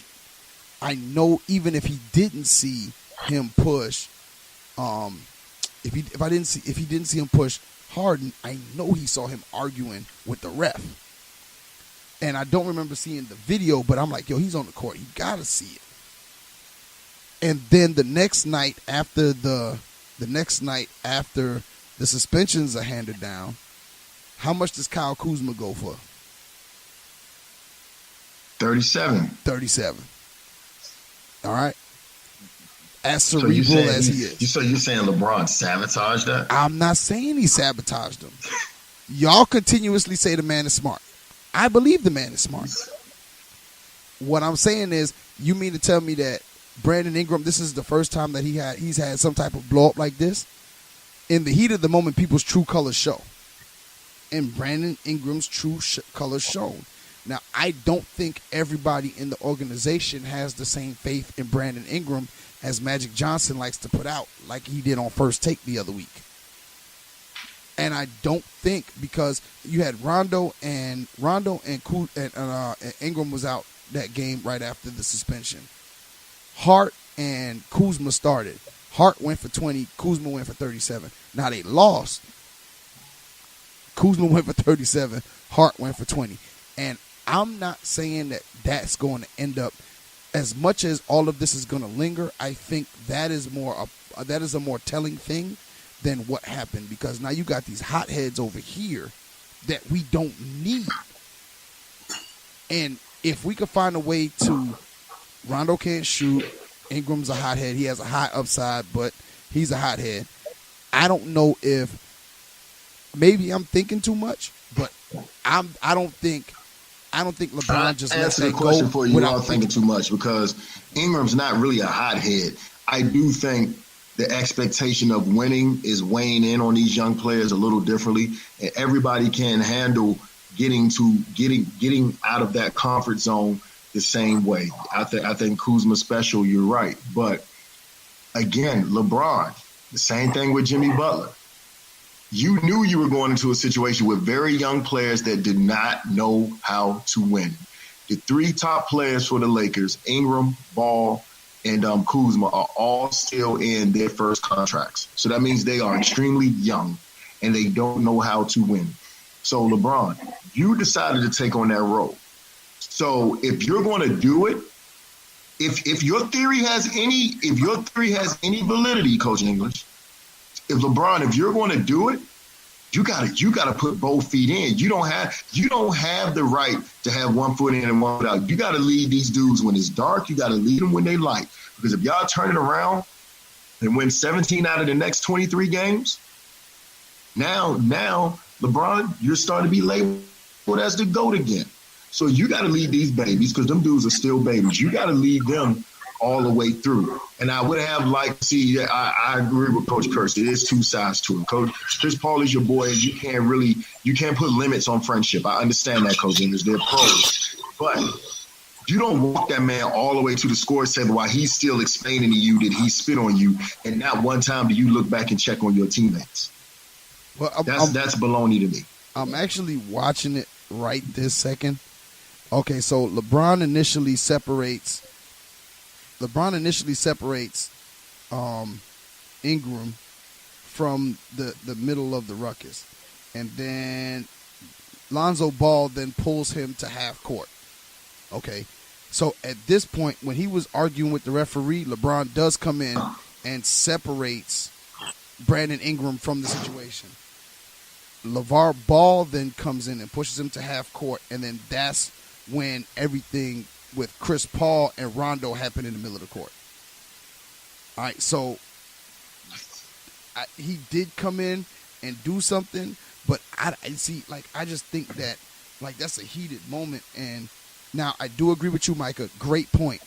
I know even if he didn't see him push, if he didn't see him push Harden, I know he saw him arguing with the ref. And I don't remember seeing the video, but I'm like, yo, he's on the court. You gotta see it. And then the next night after the suspensions are handed down, how much does Kyle Kuzma go for? 37. All right. As cerebral as he is. So you're saying LeBron sabotaged that? I'm not saying he sabotaged him. Y'all continuously say the man is smart. I believe the man is smart. What I'm saying is, you mean to tell me that Brandon Ingram, this is the first time that he's had some type of blow up like this? In the heat of the moment, people's true colors show. And Brandon Ingram's true colors shown. Now, I don't think everybody in the organization has the same faith in Brandon Ingram as Magic Johnson likes to put out, like he did on First Take the other week. And I don't think, because you had Rondo and Ingram was out that game right after the suspension. Hart and Kuzma started. Hart went for 20. Kuzma went for 37. Now they lost. Kuzma went for 37. Hart went for 20. And I'm not saying that that's going to end up, as much as all of this is going to linger, I think that is a more telling thing than what happened, because now you got these hotheads over here that we don't need. And if we could find a way to, Rondo can't shoot, Ingram's a hothead, he has a high upside, but he's a hothead. I don't know if maybe I'm thinking too much, but I don't think LeBron just lets answer the that question go for you. without Are thinking too much because Ingram's not really a hothead. I do think the expectation of winning is weighing in on these young players a little differently, and everybody can handle getting out of that comfort zone the same way. I think Kuzma's special. You're right, but again, LeBron, the same thing with Jimmy Butler. You knew you were going into a situation with very young players that did not know how to win. The three top players for the Lakers, Ingram, Ball, and Kuzma, are all still in their first contracts. So that means they are extremely young and they don't know how to win. So LeBron, you decided to take on that role. So if you're going to do it, if your theory has any validity, Coach English, if you're going to do it, you got to put both feet in. You don't have the right to have one foot in and one foot out. You got to lead these dudes when it's dark. You got to lead them when they light. Because if y'all turn it around and win 17 out of the next 23 games, now LeBron, you're starting to be labeled as the GOAT again. So you got to lead these babies because them dudes are still babies. You got to lead them all the way through. And I would have liked to see that. I agree with Coach Kurtz. It is two sides to it. Coach Chris Paul is your boy. You can't put limits on friendship. I understand that, Coach English. They're pros. But you don't walk that man all the way to the scores table while he's still explaining to you that he spit on you, and not one time do you look back and check on your teammates. Well, that's baloney to me. I'm actually watching it right this second. Okay, so LeBron initially separates Ingram from the middle of the ruckus, and then Lonzo Ball then pulls him to half court. Okay, so at this point, when he was arguing with the referee, LeBron does come in and separates Brandon Ingram from the situation. LeVar Ball then comes in and pushes him to half court, and then that's when everything with Chris Paul and Rondo happened in the middle of the court. All right, so he did come in and do something, but I just think that that's a heated moment. And now I do agree with you, Micah. Great point.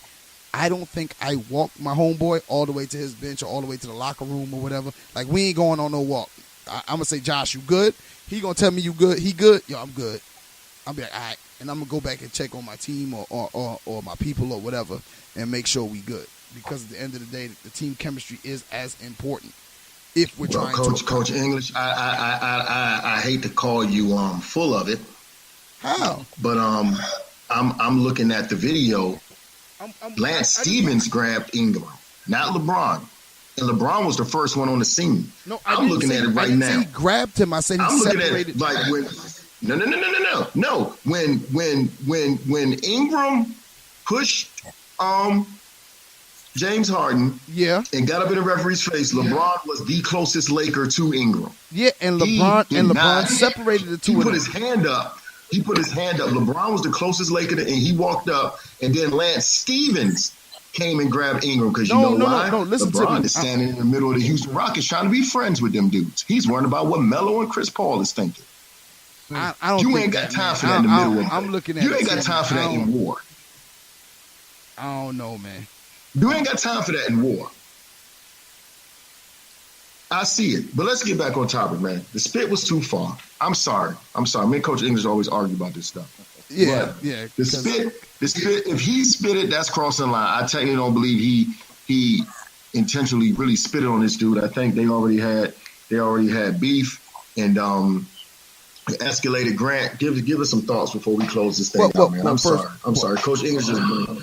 I don't think I walked my homeboy all the way to his bench or all the way to the locker room or whatever. Like, we ain't going on no walk. I'm going to say, Josh, you good? He going to tell me you good. He good? Yo, I'm good. I'll be like, all right. And I'm going to go back and check on my team or my people or whatever and make sure we good. Because at the end of the day, the team chemistry is as important if we're trying to. Coach English, I hate to call you full of it. How? But I'm looking at the video. Lance Stevens grabbed Ingram, not LeBron. And LeBron was the first one on the scene. No, I'm looking at it right now. He grabbed him. I said he separated. I'm looking at it like no. When Ingram pushed James Harden, and got up in the referee's face, LeBron was the closest Laker to Ingram. Yeah, and LeBron separated the two. He put his hand up. LeBron was the closest Laker, and he walked up, and then Lance Stevens came and grabbed Ingram because why? Listen LeBron to me. is standing in the middle of the Houston Rockets trying to be friends with them dudes. He's worrying about what Melo and Chris Paul is thinking. I don't you think ain't got time for that in the middle of I'm looking at you ain't got time for that in war. I don't know, man. You ain't got time for that in war. I see it. But let's get back on topic, man. The spit was too far. I'm sorry. Me and Coach English always argue about this stuff. Yeah. The spit, if he spit it, that's crossing the line. I technically don't believe he intentionally really spit it on this dude. I think they already had beef and it escalated. Grant, give us some thoughts before we close this thing out, man. I'm sorry. Coach English is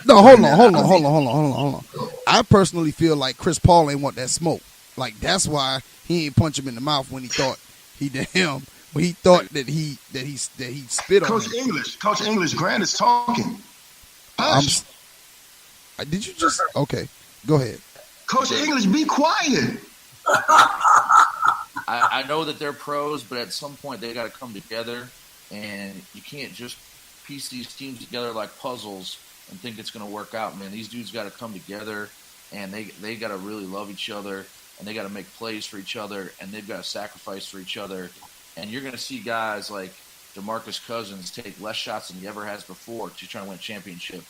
No, hold on. I personally feel like Chris Paul ain't want that smoke. Like, that's why he ain't punch him in the mouth when he thought he did him. When he thought that he spit on him. Coach English, Grant is talking. Did you just okay? Go ahead. Coach English, be quiet. I know that they're pros, but at some point they got to come together, and you can't just piece these teams together like puzzles and think it's going to work out, man. These dudes got to come together, and they got to really love each other, and they got to make plays for each other, and they've got to sacrifice for each other. And you're going to see guys like DeMarcus Cousins take less shots than he ever has before to try to win a championship.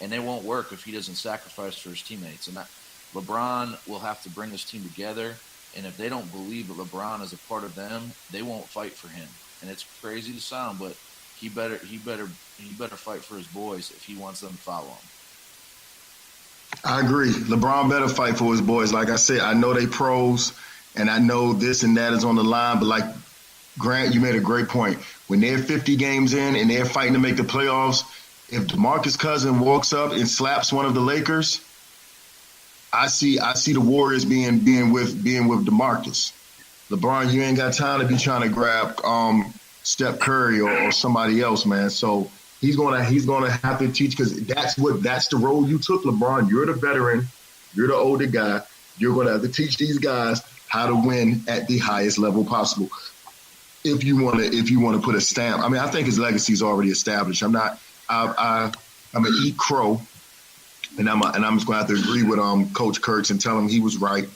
And they won't work if he doesn't sacrifice for his teammates. And LeBron will have to bring this team together. And if they don't believe that LeBron is a part of them, they won't fight for him. And it's crazy to sound, but he better fight for his boys if he wants them to follow him. I agree. LeBron better fight for his boys. Like I said, I know they pros, and I know this and that is on the line. But like Grant, you made a great point. When they're 50 games in and they're fighting to make the playoffs, if DeMarcus Cousins walks up and slaps one of the Lakers, I see the Warriors being with DeMarcus. LeBron, you ain't got time to be trying to grab Steph Curry or somebody else, man. So he's gonna have to teach, because that's the role you took, LeBron. You're the veteran, you're the older guy. You're gonna have to teach these guys how to win at the highest level possible. If you want to put a stamp, I mean, I think his legacy is already established. I'm gonna eat crow, and I'm just gonna have to agree with Coach Kurtz and tell him he was right.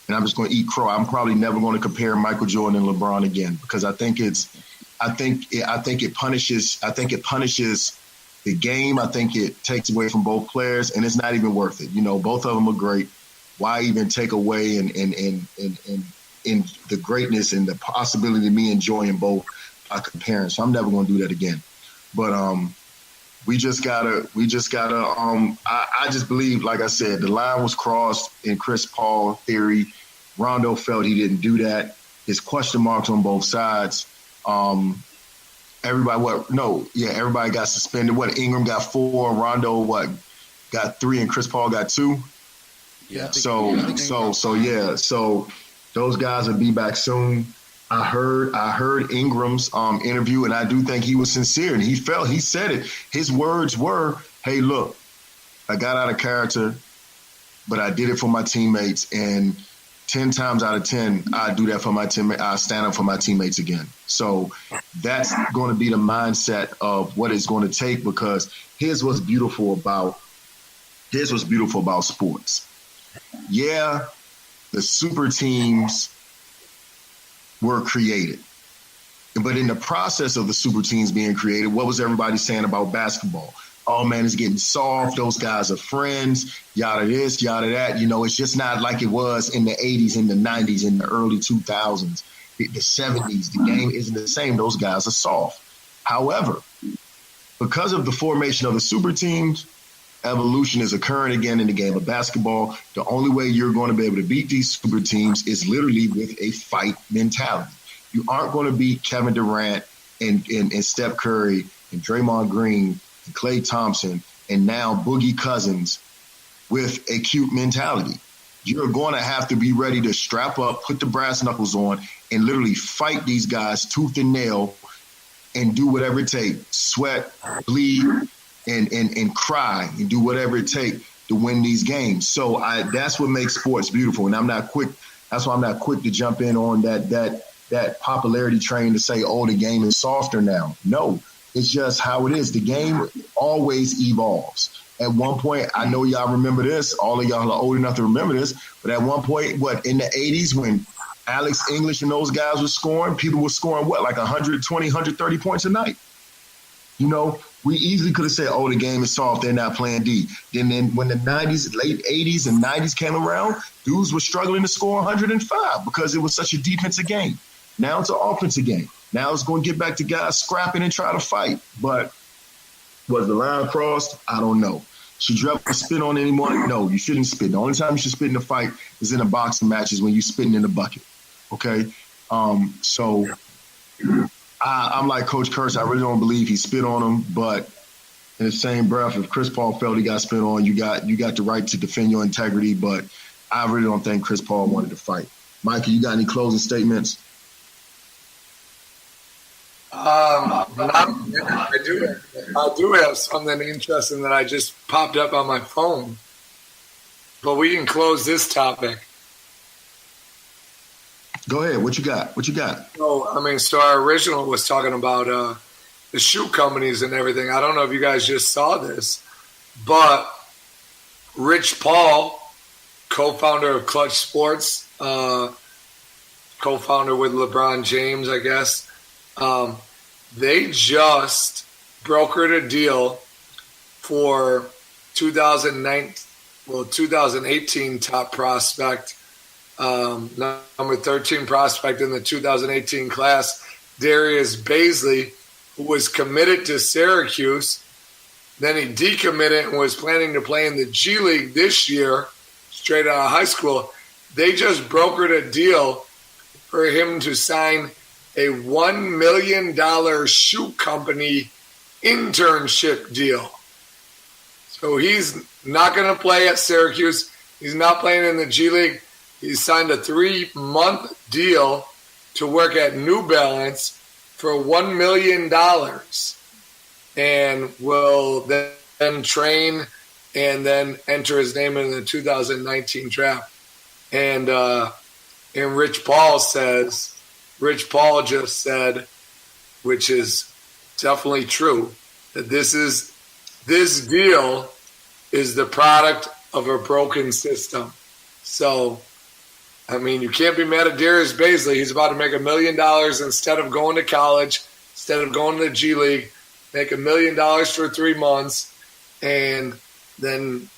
And I'm just gonna eat crow. I'm probably never going to compare Michael Jordan and LeBron again, because I think it punishes the game. I think it takes away from both players, and it's not even worth it. You know, both of them are great. Why even take away in the greatness and the possibility of me enjoying both by comparing? So I'm never going to do that again. But we just gotta. I just believe, like I said, the line was crossed in Chris Paul theory. Rondo felt he didn't do that. There's question marks on both sides. Everybody got suspended. Ingram got 4, Rondo got 3, and Chris Paul got 2. Yeah. So those guys will be back soon. I heard Ingram's interview, and I do think he was sincere, and he said it. His words were, "Hey, look, I got out of character, but I did it for my teammates, and 10 times out of 10, I do that for my teammate. I stand up for my teammates again." So that's going to be the mindset of what it's going to take, because here's what's beautiful about sports. Yeah, the super teams were created. But in the process of the super teams being created, what was everybody saying about basketball? Oh, man, it's getting soft. Those guys are friends, yada this, yada that. You know, it's just not like it was in the 80s, in the 90s, in the early 2000s, the 70s. The game isn't the same. Those guys are soft. However, because of the formation of the super teams, evolution is occurring again in the game of basketball. The only way you're going to be able to beat these super teams is literally with a fight mentality. You aren't going to beat Kevin Durant and Steph Curry and Draymond Green and Klay Thompson and now Boogie Cousins with a cute mentality. You're going to have to be ready to strap up, put the brass knuckles on, and literally fight these guys tooth and nail and do whatever it takes. Sweat, bleed, and cry and do whatever it takes to win these games. So that's what makes sports beautiful. And that's why I'm not quick to jump in on that popularity train to say, oh, the game is softer now. No, it's just how it is. The game always evolves. At one point, I know y'all remember this, all of y'all are old enough to remember this, but at one point, in the 80s when Alex English and those guys were scoring, people were scoring like 120, 130 points a night. You know, we easily could have said, oh, the game is soft, they're not playing D. Then when the 90s, late 80s and 90s came around, dudes were struggling to score 105 because it was such a defensive game. Now it's an offensive game. Now it's going to get back to guys scrapping and try to fight. But was the line crossed? I don't know. Should you ever spit on anyone? No, you shouldn't spit. The only time you should spit in a fight is in a boxing match, is when you're spitting in the bucket. Okay? So I'm like Coach Kurtz. I really don't believe he spit on him, but in the same breath, if Chris Paul felt he got spit on, you got the right to defend your integrity, but I really don't think Chris Paul wanted to fight. Micah, you got any closing statements? I do have something interesting that I just popped up on my phone, but we can close this topic. Go ahead. What you got? So our original was talking about the shoe companies and everything. I don't know if you guys just saw this, but Rich Paul, co-founder of Clutch Sports, co-founder with LeBron James, I guess, They just brokered a deal for 2018 top prospect, number 13 prospect in the 2018 class, Darius Baisley, who was committed to Syracuse. Then he decommitted and was planning to play in the G League this year, straight out of high school. They just brokered a deal for him to sign a $1 million shoe company internship deal. So he's not going to play at Syracuse. He's not playing in the G League. He signed a 3-month deal to work at New Balance for $1 million and will then train and then enter his name in the 2019 draft. And Rich Paul just said, which is definitely true, that this deal is the product of a broken system. So, I mean, you can't be mad at Darius Baisley. He's about to make $1 million instead of going to college, instead of going to the G League, make $1 million for 3 months, and then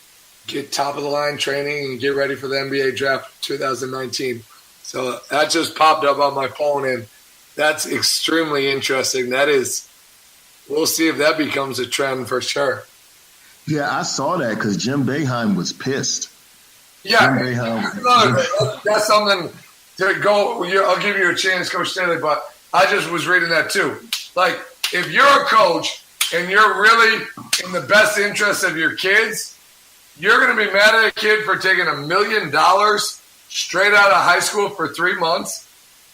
get top-of-the-line training and get ready for the NBA draft 2019. So that just popped up on my phone, and that's extremely interesting. We'll see if that becomes a trend for sure. Yeah, I saw that because Jim Boeheim was pissed. Yeah, that's something to go. I'll give you a chance, Coach Staley, but I just was reading that too. Like, if you're a coach and you're really in the best interest of your kids, you're going to be mad at a kid for taking $1 million straight out of high school for 3 months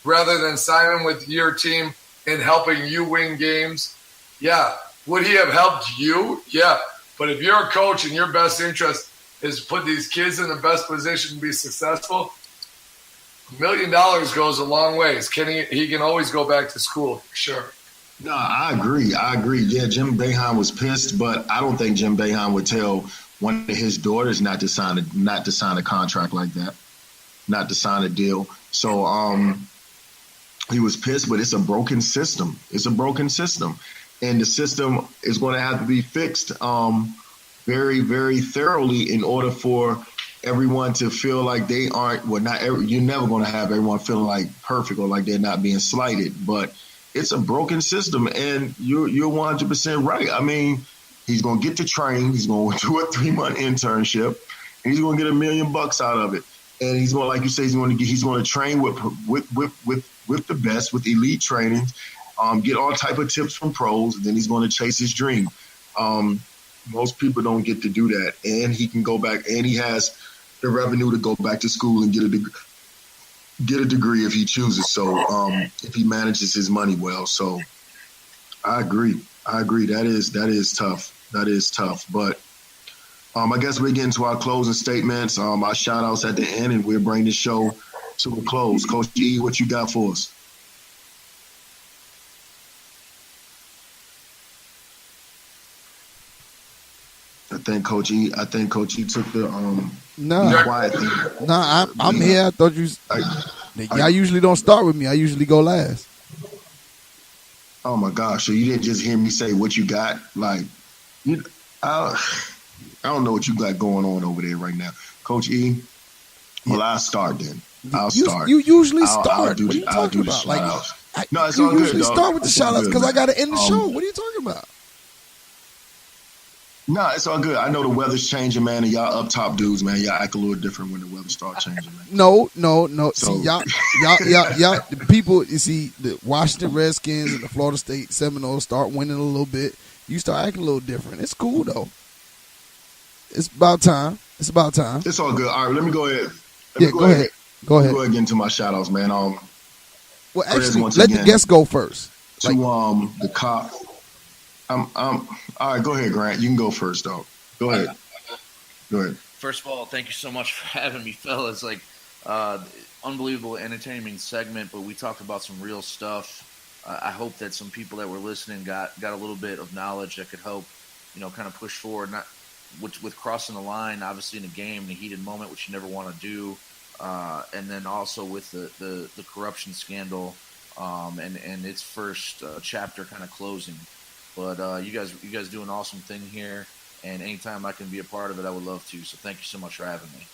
rather than signing with your team and helping you win games. Yeah. Would he have helped you? Yeah. But if you're a coach and your best interest is to put these kids in the best position to be successful, $1 million goes a long ways. He can always go back to school, for sure. No, I agree. Yeah, Jim Boeheim was pissed, but I don't think Jim Boeheim would tell one of his daughters not to sign a contract like that, not to sign a deal. So he was pissed, but it's a broken system. And the system is going to have to be fixed very, very thoroughly in order for everyone to feel like they aren't, you're never going to have everyone feeling like perfect or like they're not being slighted, but it's a broken system, and you're 100% right. I mean, he's going to get to train, he's going to do a 3-month internship, and he's going to get $1 million out of it. And he's going, like you say, he's going to train with the best, with elite training, get all type of tips from pros, and then he's going to chase his dream. Most people don't get to do that, and he can go back, and he has the revenue to go back to school and get a degree if he chooses. So if he manages his money well. So I agree. That is tough. But I guess we're getting to our closing statements, our shout outs at the end, and we'll bring the show to a close. Coach E, what you got for us? I think Coach E took the quiet thing. No, I'm here. I thought y'all usually don't start with me. I usually go last. Oh my gosh! So you didn't just hear me say what you got? Like, I don't know what you got going on over there right now, Coach E. Well, I'll start then. I'll start. You usually start. What are you talking about? No, it's all good. You usually start with the shout outs because I got to end the show. What are you talking about? No, it's all good. I know the weather's changing, man, and y'all up top dudes, man. Y'all act a little different when the weather starts changing, man. No. So, see, y'all, the people, you see, the Washington Redskins and the Florida State Seminoles start winning a little bit. You start acting a little different. It's cool, though. It's about time. It's all good. All right, let me go ahead. Go ahead. Go ahead and get into my shout-outs, man. Well, actually, let the guests go first. To the cop. All right, go ahead, Grant. You can go first, though. Go ahead. First of all, thank you so much for having me, fellas. Like, unbelievable, entertaining segment, but we talked about some real stuff. I hope that some people that were listening got a little bit of knowledge that could help, kind of push forward. Not with crossing the line, obviously in a game, in a heated moment, which you never want to do, and then also with the corruption scandal and its first chapter kind of closing. But you guys do an awesome thing here, and anytime I can be a part of it, I would love to. So thank you so much for having me.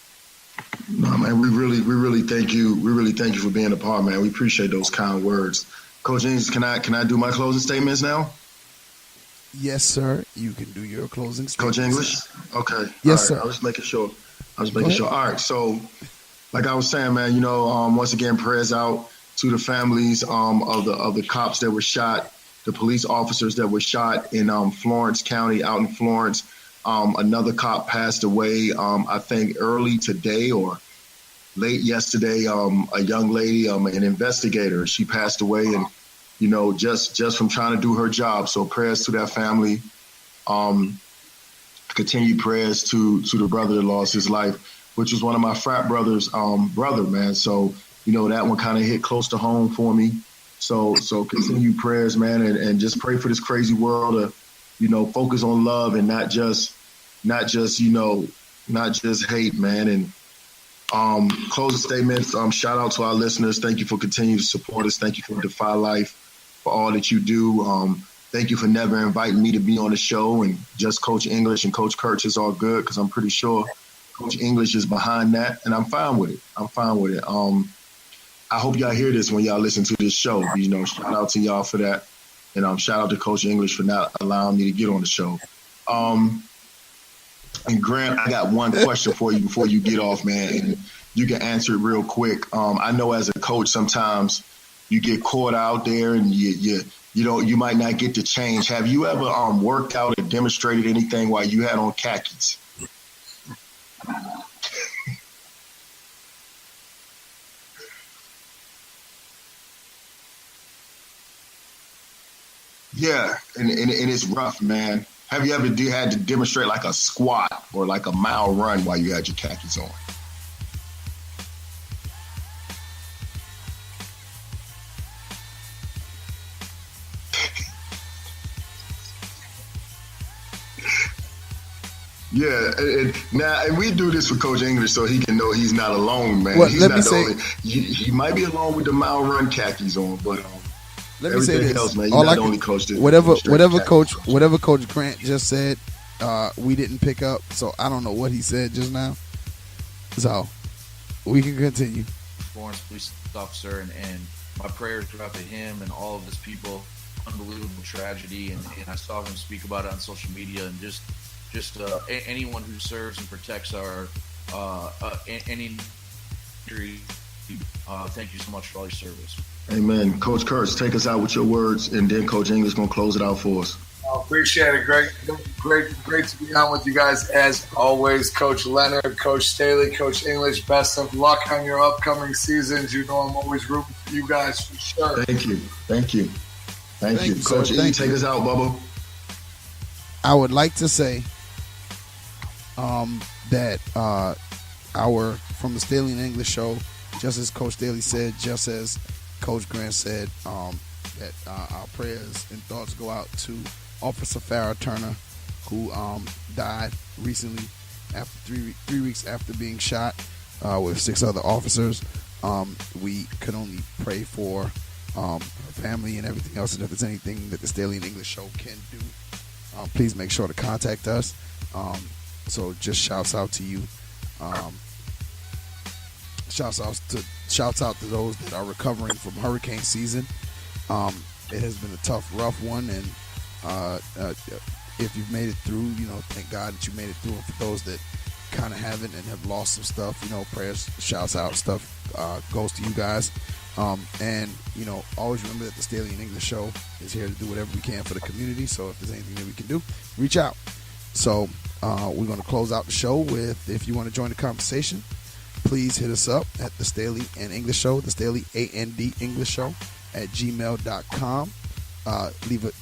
No, man, we really thank you. We really thank you for being a part, man. We appreciate those kind words. Coach English, can I do my closing statements now? Yes, sir. You can do your closing statements. Coach English? Okay. Yes, sir. I was making sure. All right. So, like I was saying, man, once again, prayers out to the families of the cops that were shot, the police officers that were shot in Florence County, out in Florence. Another cop passed away, I think early today or late yesterday. A young lady, an investigator, she passed away, and just from trying to do her job. So prayers to that family. Continued prayers to the brother that lost his life, which was one of my frat brothers' brother, man. So that one kind of hit close to home for me. So continue prayers, man, and just pray for this crazy world to focus on love and not just hate, man. And closing statements. Shout out to our listeners. Thank you for continuing to support us. Thank you for Defy Life, for all that you do. Thank you for never inviting me to be on the show, and just Coach English and Coach Kurtz is all good, because I'm pretty sure Coach English is behind that, and I'm fine with it. I hope y'all hear this when y'all listen to this show. Shout out to y'all for that, and shout out to Coach English for not allowing me to get on the show. And Grant, I got one question for you before you get off, man, and you can answer it real quick. I know as a coach, sometimes you get caught out there and you might not get to change. Have you ever worked out or demonstrated anything while you had on khakis? Yeah, and it's rough, man. Have you ever had to demonstrate like a squat or like a mile run while you had your khakis on? Yeah, and we do this for Coach English so he can know he's not alone, man. Well, he's let not me the say, only, he might be alone with the mile run khakis on, but let me say this. Else, man, you're not the only coach that whatever Coach Grant just said, we didn't pick up. So I don't know what he said just now. So we can continue. Florence police officer, and my prayers go out to him and all of his people. Unbelievable tragedy, and I saw him speak about it on social media, and just anyone who serves and protects our any injury. Thank you so much for all your service. Amen. Coach Kurtz, take us out with your words, and then Coach English going to close it out for us. Appreciate it. Great to be on with you guys as always. Coach Leonard, Coach Staley, Coach English, best of luck on your upcoming seasons. I'm always rooting for you guys for sure. Thank you. Coach E, take us out, Bubba. I would like to say that our From the Staley and English show, just as Coach Staley said, just as Coach Grant said, that our prayers and thoughts go out to Officer Farrah Turner, who died recently after three weeks after being shot with 6 other officers. We could only pray for her family and everything else, and if there's anything that the Staley and English show can do, please make sure to contact us. So just shouts out to you. Shouts out to those that are recovering from hurricane season. It has been a tough, rough one, and if you've made it through, thank God that you made it through. And for those that kind of haven't and have lost some stuff, prayers, shouts out, stuff goes to you guys. And always remember that the Staley and English show is here to do whatever we can for the community. So if there's anything that we can do, reach out. So we're going to close out the show with, if you want to join the conversation, please hit us up at the Staley and English show, the Staley and English show at gmail.com.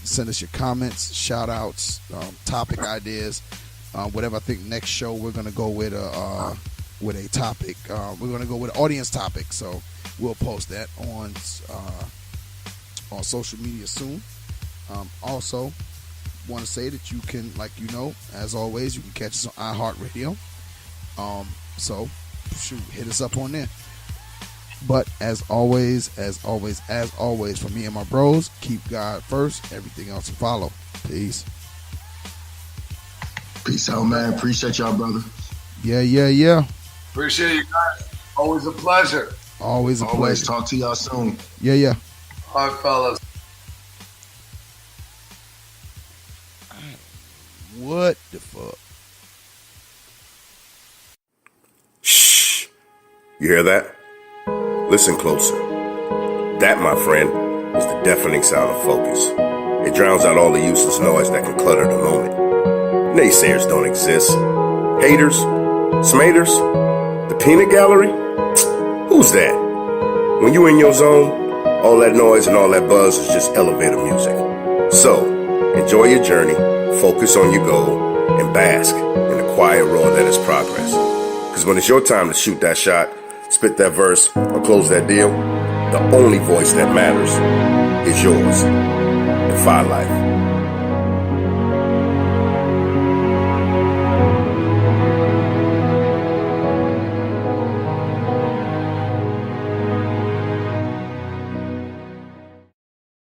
Send us your comments, shout outs, topic ideas, whatever. I think next show we're going to go with a topic. We're going to go with an audience topic. So we'll post that on social media soon. Also, want to say that you can, as always, you can catch us on iHeartRadio. So hit us up on there. But as always, for me and my bros, keep God first. Everything else will follow. Peace. Peace out, man. Appreciate y'all, brother. Yeah. Appreciate you guys. Always a pleasure. Always a pleasure. Talk to y'all soon. Yeah. All right, fellas. What the fuck? Shh. You hear that? Listen closer. That, my friend, is the deafening sound of focus. It drowns out all the useless noise that can clutter the moment. Naysayers don't exist. Haters? Smaters? The peanut gallery? Who's that? When you in your zone, all that noise and all that buzz is just elevator music. So, enjoy your journey, focus on your goal, and bask in the quiet roar that is progress. Because when it's your time to shoot that shot, spit that verse, or close that deal, the only voice that matters is yours. Defy life.